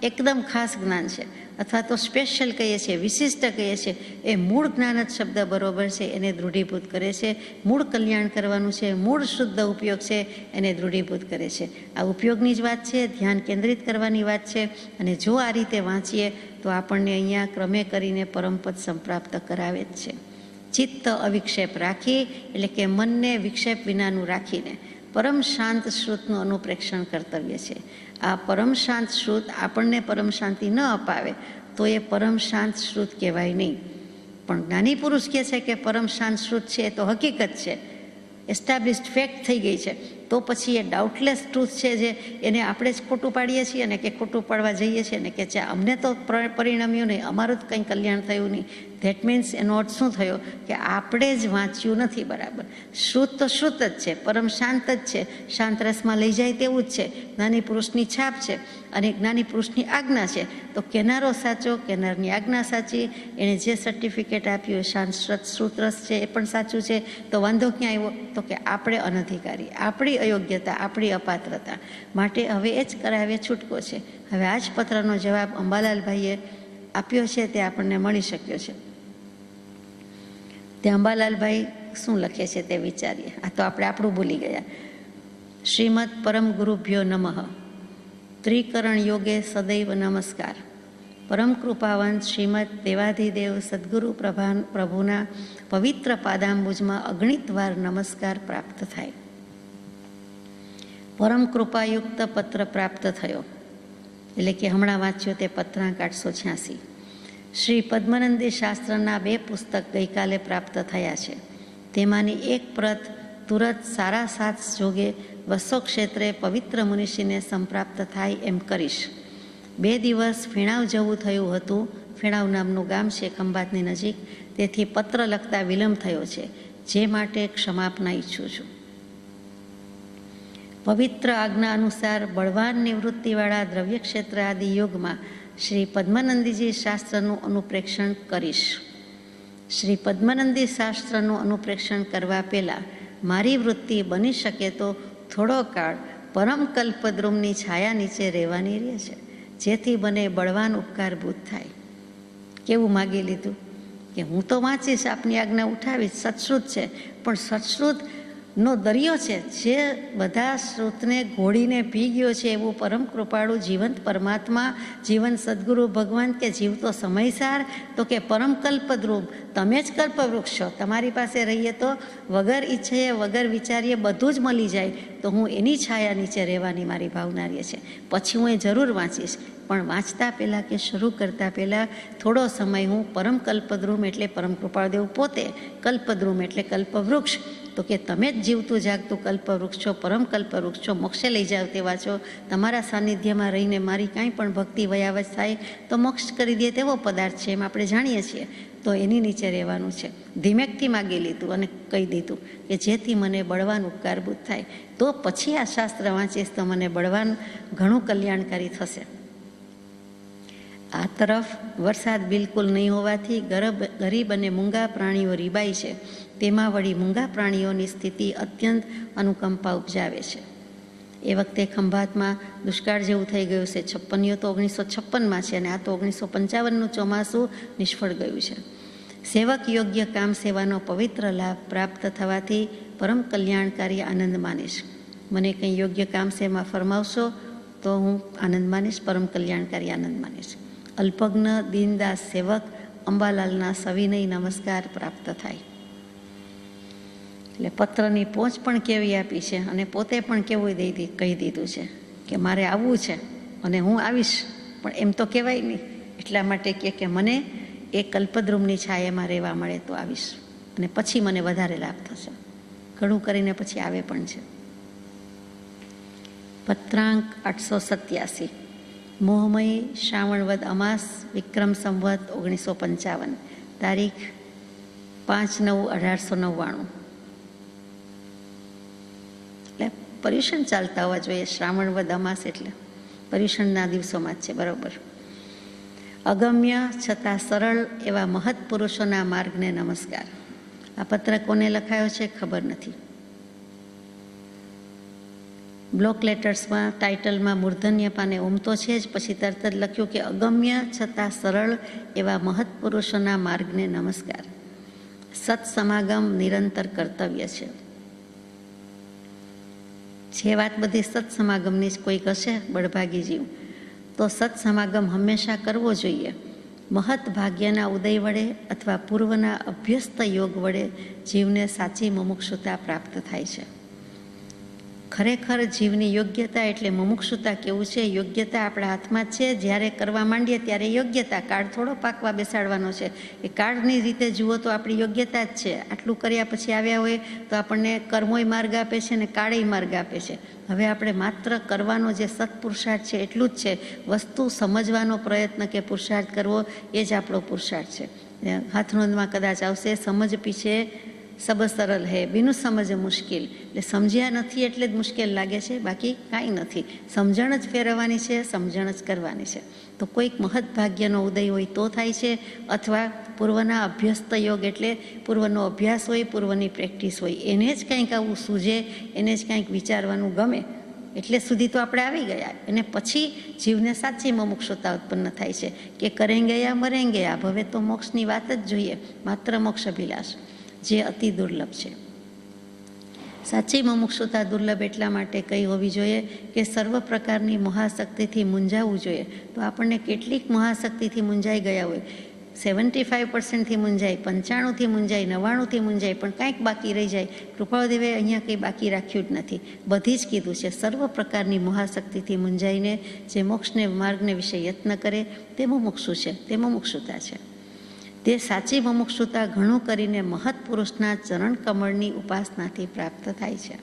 એકદમ ખાસ જ્ઞાન છે અથવા તો સ્પેશિયલ કહીએ છીએ, વિશિષ્ટ કહીએ છીએ, એ મૂળ જ્ઞાન જ શબ્દ બરોબર છે એને દૃઢીભૂત કરે છે. મૂળ કલ્યાણ કરવાનું છે, મૂળ શુદ્ધ ઉપયોગ છે એને દૃઢીભૂત કરે છે. આ ઉપયોગની જ વાત છે, ધ્યાન કેન્દ્રિત કરવાની વાત છે. અને જો આ રીતે વાંચીએ તો આપણને અહીંયા ક્રમે કરીને પરમપદ સંપ્રાપ્ત કરાવે જ છે. ચિત્ત અવિક્ષેપ રાખી એટલે કે મનને વિક્ષેપ વિનાનું રાખીને પરમ શાંત શ્રુતનું અનુપ્રેક્ષણ કર્તવ્ય છે. આ પરમ શાંત શ્રુત આપણને પરમ શાંતિ ન અપાવે તો એ પરમ શાંત શ્રુત કહેવાય નહીં. પણ જ્ઞાની પુરુષ કહે છે કે પરમ શાંત શ્રુત છે એ તો હકીકત છે, એસ્ટાબ્લિશ્ડ ફેક્ટ થઈ ગઈ છે, તો પછી એ ડાઉટલેસ ટ્રુથ છે જે એને આપણે જ ખોટું પાડીએ છીએ ને કે ખોટું પાડવા જઈએ છીએ ને કે અમને તો પરિણમ્યું નહીં, અમારું જ કંઈ કલ્યાણ થયું નહીં. ધેટ મીન્સ એનો અર્થ શું થયો કે આપણે જ વાંચ્યું નથી બરાબર. શ્રુત તો શ્રુત જ છે, પરમ શાંત જ છે, શાંત રસમાં લઈ જાય તેવું જ છે, જ્ઞાની પુરુષની છાપ છે અને જ્ઞાની પુરુષની આજ્ઞા છે. તો કેનારો સાચો, કેનારની આજ્ઞા સાચી, એણે જે સર્ટિફિકેટ આપ્યું એ શાંત શ્રુત રસ છે એ પણ સાચું છે. તો વાંધો ક્યાં આવ્યો? તો કે આપણે અનધિકારી, આપણી અયોગ્યતા, આપણી અપાત્રતા, માટે હવે એ જ કરાવે છૂટકો છે. હવે આ જ પત્રનો જવાબ અંબાલાલભાઈએ આપ્યો છે તે આપણને મળી શક્યો છે. તે અંબાલાલભાઈ શું લખે છે તે વિચારીએ. આ તો આપણે આપણું ભૂલી ગયા. શ્રીમદ પરમ ગુરુભ્યો નમઃ. ત્રિકરણ યોગે સદૈવ નમસ્કાર. પરમ કૃપાવંત શ્રીમદ દેવાધિદેવ સદગુરુ પ્રભુના પવિત્ર પાદાંબુજમાં અગણિત વાર નમસ્કાર પ્રાપ્ત થાય. પરમ કૃપાયુક્ત પત્ર પ્રાપ્ત થયો એટલે કે હમણાં વાંચ્યો તે પત્રાંક 886. શ્રી પદ્મનંદી શાસ્ત્રના 2 પુસ્તક ગઈકાલે પ્રાપ્ત થયા છે. તેમાંની એક પ્રત તુરત સારા સાત જોગે વસો ક્ષેત્રે પવિત્ર મુનિષીને સંપ્રાપ્ત થાય એમ કરીશ. 2 દિવસ ફેણાવ જવું થયું હતું. ફેણાવ નામનું ગામ છે ખંભાતની નજીક, તેથી પત્ર લખતા વિલંબ થયો છે, જે માટે ક્ષમાપના ઈચ્છું છું. પવિત્ર આજ્ઞા અનુસાર બળવાન નિવૃત્તિવાળા દ્રવ્ય ક્ષેત્ર આદિ યોગમાં શ્રી પદ્મનંદીજી શાસ્ત્રનું અનુપ્રેક્ષણ કરીશ. શ્રી પદ્મનંદી શાસ્ત્રનું અનુપ્રેક્ષણ કરવા પહેલાં મારી વૃત્તિ બની શકે તો થોડો કાળ પરમ કલ્પદ્રુમની છાયા નીચે રહેવાની રહે છે, જેથી મને બળવાન ઉપકારભૂત થાય. કેવું માગી લીધું કે હું તો વાંચીશ, આપની આજ્ઞા ઉઠાવીશ, સત્શ્રુત છે, પણ સત્શ્રુતનો દરિયો છે જે બધા શ્રુતને ઘોડીને પી ગયો છે એવું પરમ કૃપાળુ જીવંત પરમાત્મા, જીવન સદગુરુ ભગવાન કે જીવતો સમયસાર, તો કે પરમ કલ્પદ્રુમ તમે જ કલ્પવૃક્ષ છો. તમારી પાસે રહીએ તો વગર ઈચ્છે વગર વિચારીએ બધું જ મળી જાય. તો હું એની છાયા નીચે રહેવાની મારી ભાવના રહે છે. પછી હું એ જરૂર વાંચીશ, પણ વાંચતા પહેલાં કે શરૂ કરતાં પહેલાં થોડો સમય હું પરમ કલ્પદ્રુમ એટલે પરમ કૃપાળદેવ પોતે, કલ્પદ્રુમ એટલે કલ્પવૃક્ષ, તો કે તમે જ જીવતું જાગતું કલ્પવૃક્ષ છો, પરમ કલ્પવૃક્ષ છો, મોક્ષે લઈ જાવ તેવા છો. તમારા સાનિધ્યમાં રહીને મારી કાંઈ પણ ભક્તિ વયાવજ થાય તો મોક્ષ કરી દે તેવો પદાર્થ છે, એમ આપણે જાણીએ છીએ. તો એની નીચે રહેવાનું છે. ધીમેકથી માગી લીધું અને કહી દીધું કે જેથી મને બળવાન ઉપકારભૂત થાય. તો પછી આ શાસ્ત્ર વાંચીશ તો મને બળવાન ઘણું કલ્યાણકારી થશે. આ તરફ વરસાદ બિલકુલ નહીં હોવાથી ગરીબ અને મૂંગા પ્રાણીઓ રીબાય છે. તેમાં વળી મૂંગા પ્રાણીઓની સ્થિતિ અત્યંત અનુકંપા ઉપજાવે છે. એ વખતે ખંભાતમાં દુષ્કાળ જેવું થઈ ગયું છે. 56 તો 1956માં છે અને આ તો 1955નું ચોમાસું નિષ્ફળ ગયું છે. સેવક યોગ્ય કામ સેવાનો પવિત્ર લાભ પ્રાપ્ત થવાથી પરમ કલ્યાણકારી આનંદ માનીશ. મને કંઈ યોગ્ય કામ સેમાં ફરમાવશો તો હું આનંદ માનીશ, પરમ કલ્યાણકારી આનંદ માનીશ. અલ્પજ્ઞ દીનદાસ સેવક અંબાલાલના સવિનય નમસ્કાર પ્રાપ્ત થાય. એટલે પત્રની પહોંચ પણ કેવી આપી છે અને પોતે પણ કેવું કહી દીધું છે કે મારે આવવું છે અને હું આવીશ, પણ એમ તો કહેવાય નહીં. એટલા માટે કે મને એ કલ્પદ્રુમની છાયામાં રહેવા મળે તો આવીશ અને પછી મને વધારે લાભ થશે. ઘણું કરીને પછી આવે પણ છે. પત્રાંક 887. મોહમયી શ્રાવણવદ અમાસ વિક્રમ સંવત 1955, તારીખ 5/9/1899. એટલે પર્યુષણ ચાલતા હોવા જોઈએ. શ્રાવણવદ અમાસ એટલે પર્યુષણના દિવસોમાં જ છે, બરાબર. અગમ્ય છતાં સરળ એવા મહત પુરુષોના માર્ગને નમસ્કાર. આ પત્ર કોને લખાયો છે ખબર નથી. બ્લોક લેટર્સમાં ટાઇટલમાં મૂર્ધન્ય પાને ઓમ તો છે જ, પછી તરત જ લખ્યું કે અગમ્ય છતાં સરળ એવા મહત્પુરુષોના માર્ગને નમસ્કાર. સત્સમાગમ નિરંતર કર્તવ્ય છે. જે વાત બધી સત્સમાગમની જ કોઈક હશે બળભાગી જીવ, તો સત્સમાગમ હંમેશા કરવો જોઈએ. મહત ભાગ્યના ઉદય વડે અથવા પૂર્વના અભ્યસ્ત યોગ વડે જીવને સાચી મુમુક્ષુતા પ્રાપ્ત થાય છે. ખરેખર જીવની યોગ્યતા એટલે મુમુક્ષુતા કેવું છે? યોગ્યતા આપણા હાથમાં જ છે. જ્યારે કરવા માંડીએ ત્યારે યોગ્યતા, કાળ થોડો પાકવા બેસાડવાનો છે. એ કાળની રીતે જુઓ તો આપણી યોગ્યતા જ છે. આટલું કર્યા પછી આવ્યા હોય તો આપણને કર્મોય માર્ગ આપે છે ને કાળેય માર્ગ આપે છે. હવે આપણે માત્ર કરવાનો જે સત્પુરુષાર્થ છે એટલું જ છે. વસ્તુ સમજવાનો પ્રયત્ન કે પુરુષાર્થ કરવો એ જ આપણો પુરુષાર્થ છે. હાથનોંધમાં કદાચ આવશે, સમજ પીછે સબ સરળ હે, બીનું સમજ મુશ્કેલ. એટલે સમજ્યા નથી એટલે જ મુશ્કેલ લાગે છે, બાકી કાંઈ નથી. સમજણ જ ફેરવવાની છે, સમજણ જ કરવાની છે. તો કોઈક મહદભાગ્યનો ઉદય હોય તો થાય છે, અથવા પૂર્વના અભ્યસ્ત યોગ એટલે પૂર્વનો અભ્યાસ હોય, પૂર્વની પ્રેક્ટિસ હોય, એને જ કંઈક આવું સૂઝે, એને જ કંઈક વિચારવાનું ગમે એટલે સુધી તો આપણે આવી ગયા. અને પછી જીવને સાચી મુમુક્ષુતા ઉત્પન્ન થાય છે કે કરેંગે યા મરેંગે, આ ભવે તો મોક્ષની વાત જ જોઈએ, માત્ર મોક્ષ અભિલાષ, જે અતિ દુર્લભ છે. સાચી મુમુક્ષુતા દુર્લભ એટલા માટે કઈ હોવી જોઈએ કે સર્વ પ્રકારની મહાશક્તિથી મૂંઝાવવું જોઈએ. તો આપણને કેટલીક મહાશક્તિથી મૂંઝાઈ ગયા હોય, 75%થી મૂંઝાય, 95થી મૂંઝાય, 99થી મૂંઝાય, પણ કાંઈક બાકી રહી જાય. કૃપાળદેવે અહીંયા કંઈ બાકી રાખ્યું જ નથી, બધી જ કીધું છે. સર્વ પ્રકારની મહાશક્તિથી મૂંઝાઈને જે મોક્ષને માર્ગને વિશે યત્ન કરે તે મુમુક્ષુ છે, તે મુમુક્ષુતા છે. તે સાચી મુમુક્ષુતા ઘણું કરીને મહત્પુરુષના ચરણ કમળની ઉપાસનાથી પ્રાપ્ત થાય છે.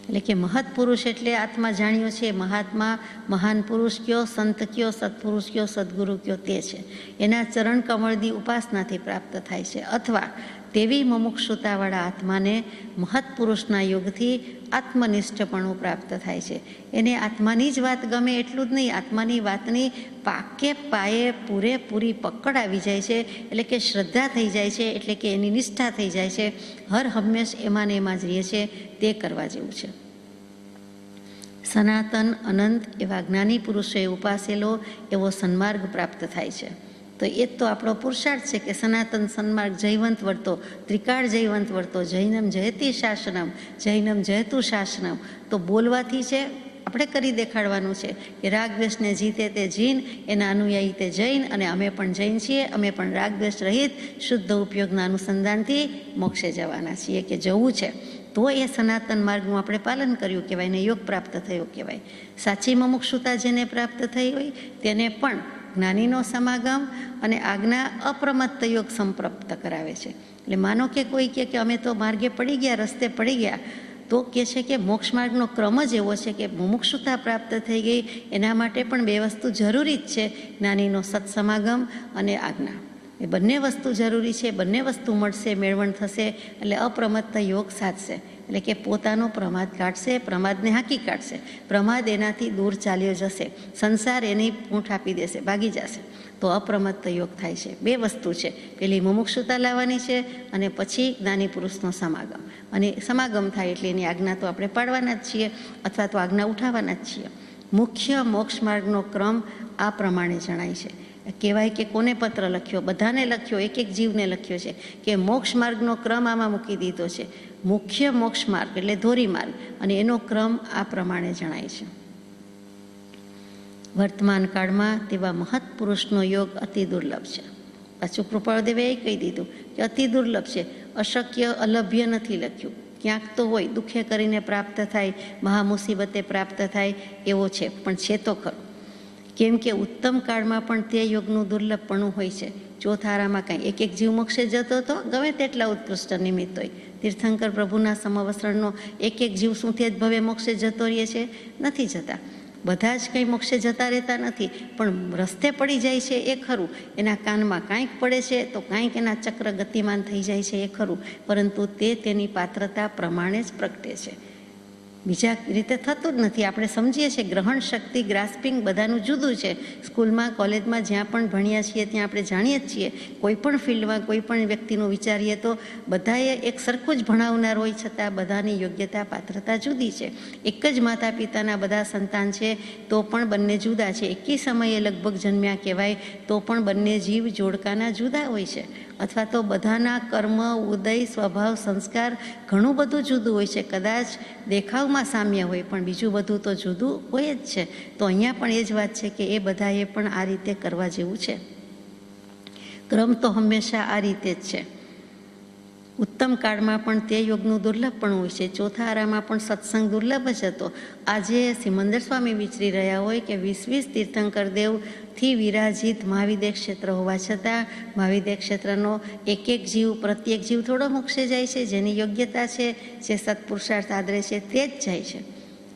એટલે કે મહત્પુરુષ એટલે આત્મા જાણ્યો છે, મહાત્મા, મહાન પુરુષ કયો, સંત કયો, સત્પુરુષ કયો, સદગુરુ કયો, તે છે. એના ચરણ કમળની ઉપાસનાથી પ્રાપ્ત થાય છે. અથવા તેવી મુમુક્ષુતાવાળા આત્માને મહત્પુરુષના યોગથી આત્મનિષ્ઠપણું પ્રાપ્ત થાય છે. એને આત્માની જ વાત ગમે એટલું જ નહીં, આત્માની વાતની પાકે પાયે પૂરેપૂરી પકડ આવી જાય છે. એટલે કે શ્રદ્ધા થઈ જાય છે, એટલે કે એની નિષ્ઠા થઈ જાય છે. હર હંમેશ એમાં ને એમાં જ રહે છે. તે કરવા જેવું છે. સનાતન અનંત એવા જ્ઞાની પુરુષોએ ઉપાસેલો એવો સન્માર્ગ પ્રાપ્ત થાય છે. તો એ જ તો આપણો પુરુષાર્થ છે કે સનાતન સન્માર્ગ જયવંત વર્તો, ત્રિકાળ જયવંત વર્તો, જૈનમ જયતી શાસનમ, જૈનમ જયતુ શાસનમ. તો બોલવાથી છે, આપણે કરી દેખાડવાનું છે કે રાગદ્વેષને જીતે તે જીન, એના અનુયાયી તે જૈન, અને અમે પણ જૈન છીએ, અમે પણ રાગદ્વેષ રહિત શુદ્ધ ઉપયોગના અનુસંધાનથી મોક્ષે જવાના છીએ, કે જવું છે. તો એ સનાતન માર્ગનું આપણે પાલન કર્યું કહેવાય, ને યોગ પ્રાપ્ત થયો કહેવાય. સાચી મુમુક્ષુતા જેને પ્રાપ્ત થઈ હોય તેને પણ જ્ઞાનીનો સમાગમ અને આજ્ઞા અપ્રમત્ત યોગ સંપ્રાપ્ત કરાવે છે. એટલે માનો કે કોઈ કે અમે તો માર્ગે પડી ગયા, રસ્તે પડી ગયા, તો કહે છે કે મોક્ષ માર્ગનો ક્રમ જ એવો છે કે મુમુક્ષુતા પ્રાપ્ત થઈ ગઈ, એના માટે પણ બે વસ્તુ જરૂરી જ છે, જ્ઞાનીનો સત્સમાગમ અને આજ્ઞા. એ બંને વસ્તુ જરૂરી છે. બંને વસ્તુ મળશે, મેળવણ થશે એટલે અપ્રમત્ત યોગ સાધશે. એટલે કે પોતાનો પ્રમાદ કાઢશે, પ્રમાદને હાંકી કાઢશે. પ્રમાદ એનાથી દૂર ચાલ્યો જશે, સંસાર એની પૂંઠ આપી દેશે, ભાગી જશે. તો અપ્રમત્ત યોગ થાય છે. બે વસ્તુ છે, પેલી મુમુક્ષુતા લાવવાની છે અને પછી જ્ઞાની પુરુષનો સમાગમ. અને સમાગમ થાય એટલે એની આજ્ઞા તો આપણે પાડવાના જ છીએ, અથવા તો આજ્ઞા ઉઠાવવાના જ છીએ. મુખ્ય મોક્ષ માર્ગનો ક્રમ આ પ્રમાણે જણાય છે. કહેવાય કે કોને પત્ર લખ્યો? બધાને લખ્યો, એક એક જીવને લખ્યો છે કે મોક્ષ માર્ગનો ક્રમ આમાં મૂકી દીધો છે. મુખ્ય મોક્ષ માર્ગ એટલે ધોરી માર્ગ, અને એનો ક્રમ આ પ્રમાણે જણાય છે. વર્તમાન કાળમાં તેવા મહત્પુરુષનો યોગ અતિ દુર્લભ છે. પાછું કૃપાળદેવે એ કહી દીધું કે અતિ દુર્લભ છે, અશક્ય અલભ્ય નથી લખ્યું. ક્યાંક તો હોય, દુઃખે કરીને પ્રાપ્ત થાય, મહામુસીબતે પ્રાપ્ત થાય એવો છે, પણ છે તો ખરો. કેમ કે ઉત્તમ કાળમાં પણ તે યોગનું દુર્લભપણું હોય છે. ચોથારામાં કાંઈ એક એક જીવ મોક્ષે જતો હતો, ગમે તેટલા ઉત્કૃષ્ટ નિમિત્ત હોય. તીર્થંકર પ્રભુના સમવસ્ત્રનો એક એક જીવ શું તે જ ભવે મોક્ષે જતો રહે છે? નથી જતા. બધા જ કંઈ મોક્ષે જતા રહેતા નથી, પણ રસ્તે પડી જાય છે એ ખરું. એના કાનમાં કાંઈક પડે છે તો કાંઈક એના ચક્ર ગતિમાન થઈ જાય છે એ ખરું, પરંતુ તે તેની પાત્રતા પ્રમાણે જ પ્રગટે છે. બીજા રીતે થતું જ નથી. આપણે સમજીએ છીએ ગ્રહણ શક્તિ, ગ્રાસ્પિંગ બધાનું જુદું છે. સ્કૂલમાં, કોલેજમાં જ્યાં પણ ભણ્યા છીએ ત્યાં આપણે જાણીએ જ છીએ, કોઈ પણ ફિલ્ડમાં કોઈ પણ વ્યક્તિનું વિચારીએ તો બધાએ એક સરખું જ ભણાવનાર હોય છતાં બધાની યોગ્યતા, પાત્રતા જુદી છે. એક જ માતા પિતાના બધા સંતાન છે તો પણ બંને જુદા છે. એકી સમયે લગભગ જન્મ્યા કહેવાય તો પણ બંને જીવ જોડકાના જુદા હોય છે. અથવા તો બધાના કર્મ, ઉદય, સ્વભાવ, સંસ્કાર ઘણું બધું જુદું હોય છે. કદાચ દેખાવમાં સામ્ય હોય પણ બીજું બધું તો જુદું હોય જ છે. તો અહીંયા પણ એ જ વાત છે કે એ બધાએ પણ આ રીતે કરવા જેવું છે. ક્રમ તો હંમેશા આ રીતે જ છે. ઉત્તમ કાળમાં પણ તે યોગનું દુર્લભ પણ હોય છે. ચોથા આરામાં પણ સત્સંગ દુર્લભ જ હતો. આજે સિમંદર સ્વામી વિચરી રહ્યા હોય કે 20 તીર્થંકર દેવથી વિરાજિત મહાવિદ્ય ક્ષેત્ર હોવા છતાં મહાવિદ્ય ક્ષેત્રનો એક જીવ, પ્રત્યેક જીવ થોડો મોક્ષે જાય છે. જેની યોગ્યતા છે, જે સત્પુરુષાર્થ આદરે છે તે જ જાય છે.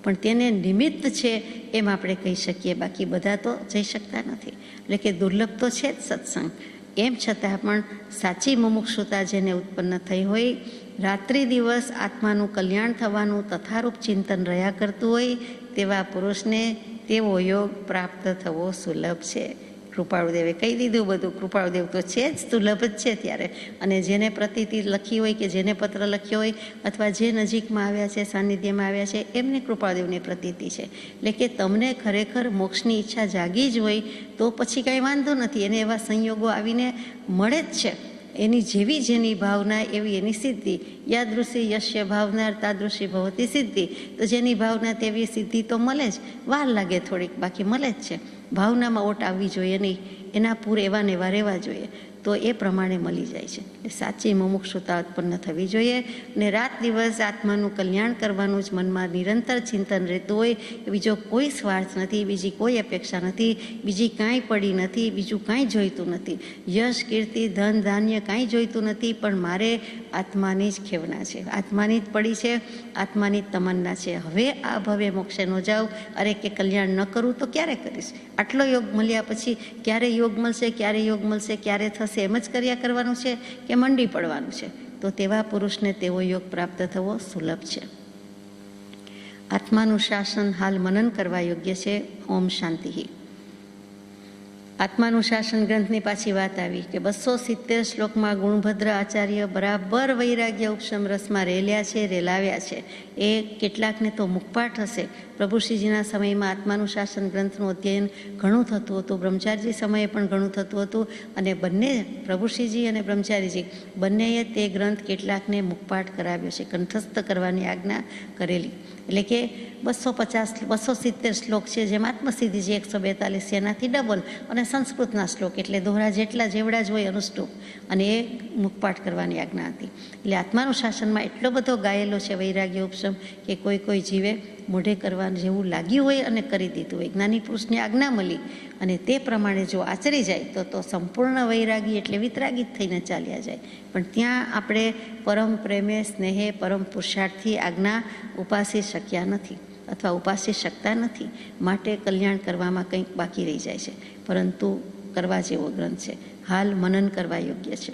પણ તેને નિમિત્ત છે એમ આપણે કહી શકીએ, બાકી બધા તો જઈ શકતા નથી. એટલે કે દુર્લભ તો છે જ સત્સંગ. એમ છતાં પણ સાચી મુમુક્ષુતા જેને ઉત્પન્ન થઈ હોય, રાત્રિ દિવસ આત્માનું કલ્યાણ થવાનું તથારૂપ ચિંતન રહ્યા કરતું હોય તેવા પુરુષને તેવો યોગ પ્રાપ્ત થવો સુલભ છે. કૃપાળુદેવે કહી દીધું બધું. કૃપાળુદેવ તો છે જ, સુલભ જ છે ત્યારે. અને જેને પ્રતિતિ લખી હોય કે જેને પત્ર લખ્યો હોય અથવા જે નજીકમાં આવ્યા છે, સાનિધ્યમાં આવ્યા છે, એમને કૃપાળુદેવની પ્રતિતિ છે. એટલે કે તમને ખરેખર મોક્ષની ઈચ્છા જાગી જ હોય તો પછી કાંઈ વાંધો નથી. એને એવા સંયોગો આવીને મળે જ છે. એની જેવી જેની ભાવના એવી એની સિદ્ધિ. યાદૃશી યશ્ય ભાવના તાદૃશી ભવતી સિદ્ધિ. તો જેની ભાવના તેવી સિદ્ધિ તો મળે જ. વાર લાગે થોડીક, બાકી મળે જ છે. ભાવનામાં ઓટ આવવી જોઈએ નહીં, એના પૂર એવા ને એવા રહેવા જોઈએ, તો એ પ્રમાણે મળી જાય છે. એટલે સાચી મુમુક્ષુતા ઉત્પન્ન થવી જોઈએ. અને રાત દિવસ આત્માનું કલ્યાણ કરવાનું જ મનમાં નિરંતર ચિંતન રહેતું હોય. બીજો કોઈ સ્વાર્થ નથી, બીજી કોઈ અપેક્ષા નથી, બીજી કાંઈ પડી નથી, બીજું કાંઈ જોઈતું નથી. યશ, કીર્તિ, ધન, ધાન્ય કાંઈ જોઈતું નથી. પણ મારે આત્માની જ ખેવના છે, આત્માની જ પડી છે, આત્માની જ તમન્ના છે. હવે આ ભવે મોક્ષે ન જાઉં, અરે કે કલ્યાણ ન કરું તો ક્યારે કરીશ? આટલો યોગ મળ્યા પછી ક્યારે યોગ મળશે, ક્યારે યોગ મળશે, ક્યારે થશે, એમ જ કર્યા કરવાનું છે કે મંડી પડવાનું છે? તો તેવા પુરુષને તેવો યોગ પ્રાપ્ત થવો સુલભ છે. આત્માનું શાસન હાલ મનન કરવા યોગ્ય છે. ઓમ શાંતિ. આત્માનું શાસન ગ્રંથની પાછી વાત આવી કે 270 શ્લોકમાં ગુણભદ્ર આચાર્ય બરાબર વૈરાગ્ય ઉપશમ રસમાં રેલાવ્યા છે. એ કેટલાકને તો મુખપાઠ હશે. પ્રભુશ્રીજીના સમયમાં આત્માનું શાસન ગ્રંથનું અધ્યયન ઘણું થતું હતું. બ્રહ્મચારીજી સમયે પણ ઘણું થતું હતું. અને બંને પ્રભુશ્રીજી અને બ્રહ્મચારીજી બંનેએ તે ગ્રંથ કેટલાકને મુખપાઠ કરાવ્યો છે, કંઠસ્થ કરવાની આજ્ઞા કરેલી. એટલે કે 270 શ્લોક છે, જેમ આત્મસિદ્ધિ છે 142, એનાથી ડબલ. અને સંસ્કૃતના શ્લોક એટલે દોહરા જેવડા જ હોય અનુષ્ટુપ, અને એ મુખપાઠ કરવાની આજ્ઞા હતી. એટલે આત્માનું શાસનમાં એટલો બધો ગાયેલો છે વૈરાગ્ય ઉપશમ કે કોઈ જીવે મોઢે કરવાનું જેવું લાગ્યું હોય અને કરી દીધું હોય. જ્ઞાની પુરુષની આજ્ઞા મળી અને તે પ્રમાણે જો આચરી જાય તો સંપૂર્ણ વૈરાગી એટલે વિતરાગી જ થઈને ચાલ્યા જાય. પણ ત્યાં આપણે પરમ પ્રેમે, સ્નેહે, પરમ પુરુષાર્થથી આજ્ઞા ઉપાસી શક્યા નથી અથવા ઉપાસી શકતા નથી. માટે કલ્યાણ કરવામાં કંઈક બાકી રહી જાય છે. પરંતુ કરવા જેવો ગ્રંથ છે, હાલ મનન કરવા યોગ્ય છે.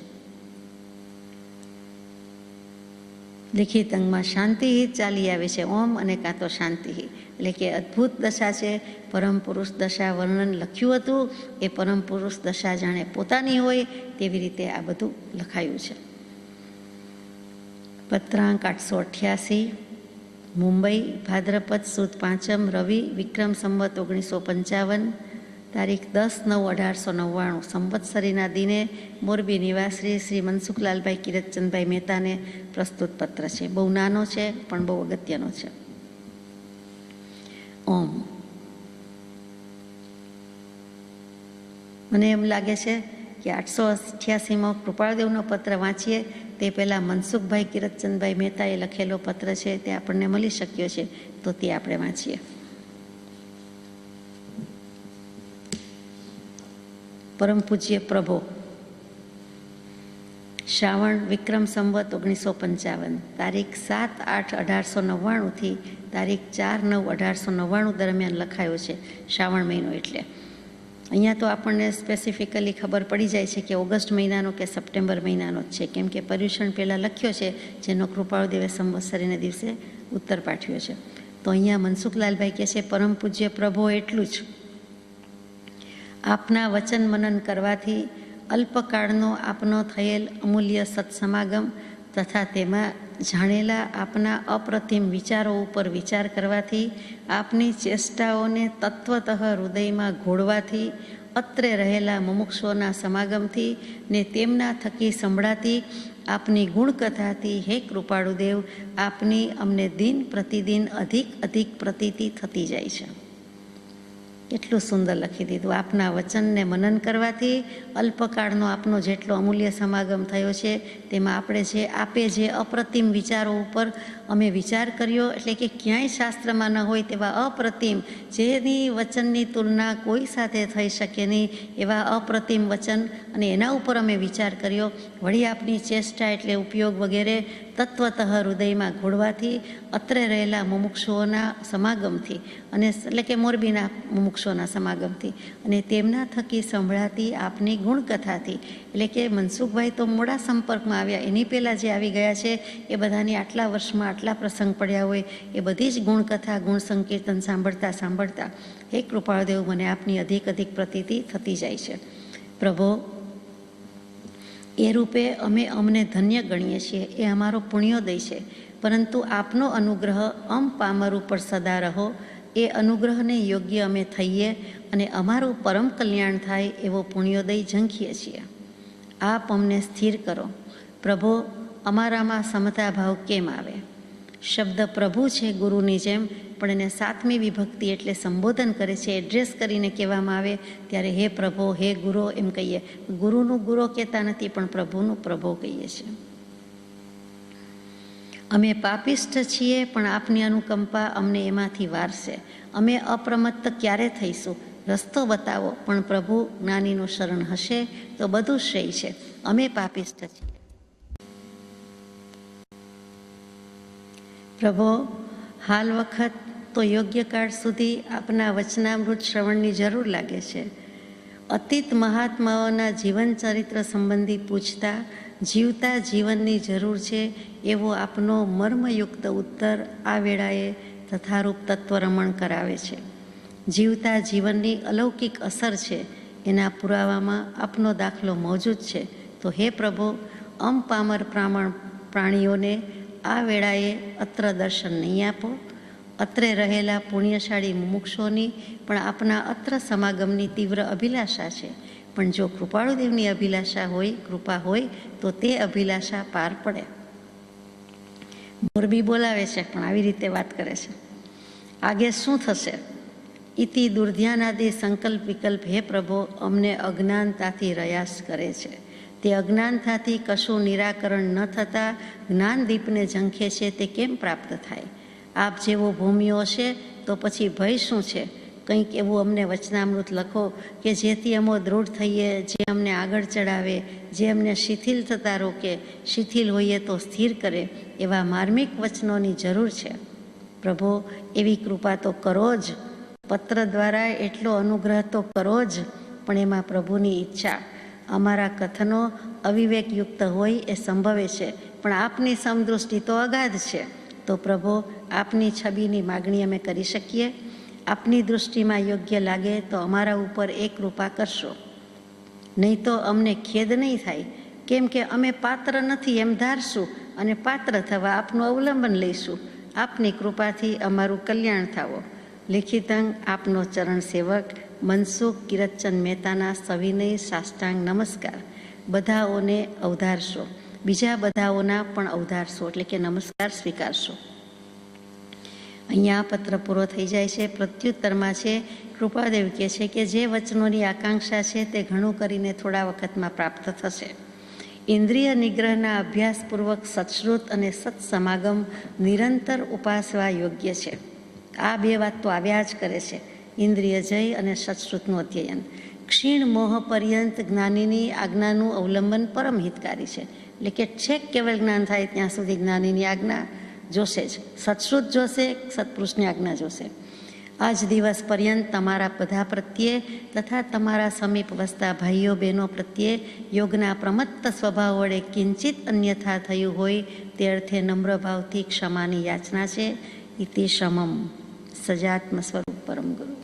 લિખિત અંગમાં શાંતિ ચાલી આવે છે, ઓમ અને કાં તો શાંતિ. એટલે કે અદ્ભુત દશા છે. પરમ પુરુષ દશા વર્ણન લખ્યું હતું. એ પરમ પુરુષ દશા જાણે પોતાની હોય તેવી રીતે આ બધું લખાયું છે. પત્રાંક 888, મુંબઈ, ભાદ્રપદ સુદ 5મ, રવિ, વિક્રમ સંવત 1955, તારીખ 10/9/1899, સંવત્સરીના દિને મોરબી નિવાસી શ્રી મનસુખલાલભાઈ કિરતચંદભાઈ મહેતાને પ્રસ્તુત પત્ર છે. બહુ નાનો છે પણ બહુ અગત્યનો છે. ઓમ. મને એમ લાગે છે કે 888માં કૃપાળદેવનો પત્ર વાંચીએ તે પહેલાં મનસુખભાઈ કિરતચંદભાઈ મહેતાએ લખેલો પત્ર છે તે આપણને મળી શક્યો છે, તો તે આપણે વાંચીએ. પરમ પૂજ્ય પ્રભો, શ્રાવણ વિક્રમ સંવત 1955, તારીખ 7/8/1899 તારીખ 4/9/1899 દરમિયાન લખાયો છે. શ્રાવણ મહિનો એટલે અહીંયા તો આપણને સ્પેસિફિકલી ખબર પડી જાય છે કે ઓગસ્ટ મહિનાનો કે સપ્ટેમ્બર મહિનાનો જ છે, કેમ કે પર્યુષણ પહેલાં લખ્યો છે, જેનો કૃપાળુદેવે સંવત્સરીને દિવસે ઉત્તર પાઠવ્યો છે. તો અહીંયા મનસુખલાલભાઈ કહે છે, પરમ પૂજ્ય પ્રભો એટલું જ, આપના વચન મનન કરવાથી અલ્પકાળનો આપનો થયેલ અમૂલ્ય સત્સમાગમ તથા તેમાં જાણેલા આપના અપ્રતિમ વિચારો ઉપર વિચાર કરવાથી, આપની ચેષ્ટાઓને તત્વતઃ હૃદયમાં ઘોળવાથી, અત્રે રહેલા મુમુક્ષુઓના સમાગમથી ને તેમના થકી સંભળાતી આપની ગુણકથાથી, હે કૃપાળુદેવ, આપની અમને દિન પ્રતિદિન અધિક પ્રતીતિ થતી જાય છે. કેટલું સુંદર લખી દીધું. આપના વચનને મનન કરવાથી અલ્પકાળનો આપનો જેટલો અમૂલ્ય સમાગમ થયો છે તેમાં આપણે આપે જે અપ્રતિમ વિચારો ઉપર અમે વિચાર કર્યો, એટલે કે ક્યાંય શાસ્ત્રમાં ન હોય તેવા અપ્રતિમ, જેની વચનની તુલના કોઈ સાથે થઈ શકે નહીં એવા અપ્રતિમ વચન, અને એના ઉપર અમે વિચાર કર્યો. વળી આપની ચેષ્ટા એટલે ઉપયોગ વગેરે તત્વતઃ હૃદયમાં ઘોળવાથી, અત્રે રહેલા મુમુક્ષુઓના સમાગમથી, અને એટલે કે મોરબીના મુમુક્ષુઓના સમાગમથી, અને તેમના થકી સંભળાતી આપની ગુણકથાથી, એટલે કે મનસુખભાઈ તો મોડા સંપર્કમાં આવ્યા, એની પહેલાં જે આવી ગયા છે એ બધાની આટલા વર્ષમાં આટલા પ્રસંગ પડ્યા હોય એ બધી જ ગુણકથા, ગુણ સંકીર્તન સાંભળતા હે કૃપાળદેવ, મને આપની અધિક પ્રતીતિ થતી જાય છે. પ્રભો, એ રૂપે અમે અમને ધન્ય ગણીએ છીએ, એ અમારો પુણ્યોદય છે, પરંતુ આપનો અનુગ્રહ પામર ઉપર સદા રહો, એ અનુગ્રહને યોગ્ય અમે થઈએ અને અમારું પરમ કલ્યાણ થાય એવો પુણ્યોદય ઝંખીએ છીએ. આપ અમને સ્થિર કરો. પ્રભો, અમારામાં સમતા ભાવ કેમ આવે? શબ્દ પ્રભુ છે ગુરુની જેમ, પણ એને 7મી વિભક્તિ એટલે સંબોધન કરે છે, એડ્રેસ કરીને કહેવામાં આવે ત્યારે હે પ્રભો, હે ગુરો એમ કહીએ. ગુરુનું ગુરો કહેતા નથી, પણ પ્રભુનું પ્રભો કહીએ છીએ. અમે પાપિષ્ઠ છીએ, પણ આપની અનુકંપા અમને એમાંથી વારશે. અમે અપ્રમત્ત ક્યારે થઈશું? રસ્તો બતાવો. પણ પ્રભુ, જ્ઞાનીનું શરણ હશે તો બધું શ્રેય છે. અમે પાપિષ્ઠ છીએ. પ્રભો, હાલ વખત તો યોગ્ય કાળ સુધી આપના વચનામૃત શ્રવણની જરૂર લાગે છે. અતીત મહાત્માઓના જીવન ચરિત્ર સંબંધી પૂછતા જીવતા જીવનની જરૂર છે એવો આપનો મર્મયુક્ત ઉત્તર આ વેળાએ તથારૂપ તત્વરમણ કરાવે છે. જીવતા જીવનની અલૌકિક અસર છે એના પુરાવામાં આપનો દાખલો મોજૂદ છે. તો હે પ્રભુ, પામર પ્રાણીઓને આ વેળાએ અત્ર દર્શન નહીં આપો. અત્રે રહેલા પુણ્યશાળી મુમુક્ષોની પણ આપના અત્ર સમાગમની તીવ્ર અભિલાષા છે. પણ જો કૃપાળુદેવની અભિલાષા હોય, કૃપા હોય, તો તે અભિલાષા પાર પડે. મોરબી બોલાવે છે પણ આવી રીતે વાત કરે છે. આગે શું થશે? ઇતિ દુર્ધ્યાનાદિ સંકલ્પ વિકલ્પ હે પ્રભો અમને અજ્ઞાનતાથી રયાસ કરે છે. તે અજ્ઞાનતાથી કશું નિરાકરણ ન થતાં જ્ઞાનદીપને ઝંખે છે, તે કેમ પ્રાપ્ત થાય? આપ જેવો ભૂમિઓ હશે તો પછી ભય શું છે? કંઈક એવું અમને વચનામૃત લખો કે જેથી અમે દૃઢ થઈએ, જે અમને આગળ ચડાવે, જે અમને શિથિલ થતાં રોકે, શિથિલ હોઈએ તો સ્થિર કરે, એવા માર્મિક વચનોની જરૂર છે. પ્રભો, એવી કૃપા તો કરો જ. પત્ર દ્વારા એટલો અનુગ્રહ તો કરો જ, પણ એમાં પ્રભુની ઈચ્છા. અમારા કથનો અવિવેકયુક્ત હોય એ સંભવે છે, પણ આપની સમદૃષ્ટિ તો અગાધ છે. તો પ્રભો, આપની છબીની માગણી અમે કરી શકીએ? આપની દૃષ્ટિમાં યોગ્ય લાગે તો અમારા ઉપર એક કૃપા કરશો. નહીં તો અમને ખેદ નહીં થાય, કેમ કે અમે પાત્ર નથી એમ ધારશું અને પાત્ર થવા આપનું અવલંબન લઈશું. આપની કૃપાથી અમારું કલ્યાણ થાવો. લિખિતંગ આપનો ચરણ સેવક મનસુખ કિરતચંદ મહેતાના સવિનય સાષ્ટાંગ નમસ્કાર. બધાઓને અવધારશો, બીજા બધાઓના પણ અવધારશો, એટલે કે નમસ્કાર સ્વીકારશો. અહીંયા પત્ર પૂરો થઈ જાય છે. પ્રત્યુત્તરમાં છે કૃપાદેવ કહે છે કે જે વચનોની આકાંક્ષા છે તે ઘણું કરીને થોડા વખતમાં પ્રાપ્ત થશે. ઇન્દ્રિય નિગ્રહના અભ્યાસપૂર્વક સત્શ્રુત અને સત્સમાગમ નિરંતર ઉપાસવા યોગ્ય છે. આ બે વાત તો આવ્યા જ કરે છે, ઇન્દ્રિય જય અને સત્શ્રુતનું અધ્યયન. ક્ષીણ મોહ પર્યંત જ્ઞાનીની આજ્ઞાનું અવલંબન પરમ હિતકારી છે. એટલે કે છેક કેવળ જ્ઞાન થાય ત્યાં સુધી જ્ઞાનીની આજ્ઞા જોશે જ, સત્શ્રુત જોશે, સત્પુરુષની આજ્ઞા જોશે. આજ દિવસ પર્યંત તમારા બધા પ્રત્યે તથા તમારા સમીપ વસતા ભાઈઓ બહેનો પ્રત્યે યોગના પ્રમત્ત સ્વભાવ વડે કિંચિત અન્યથા થયું હોય તે અર્થે નમ્ર ભાવથી ક્ષમાની યાચના છે. ઇતિ સમમ સજાત્મ સ્વરૂપ પરમ ગુરુ.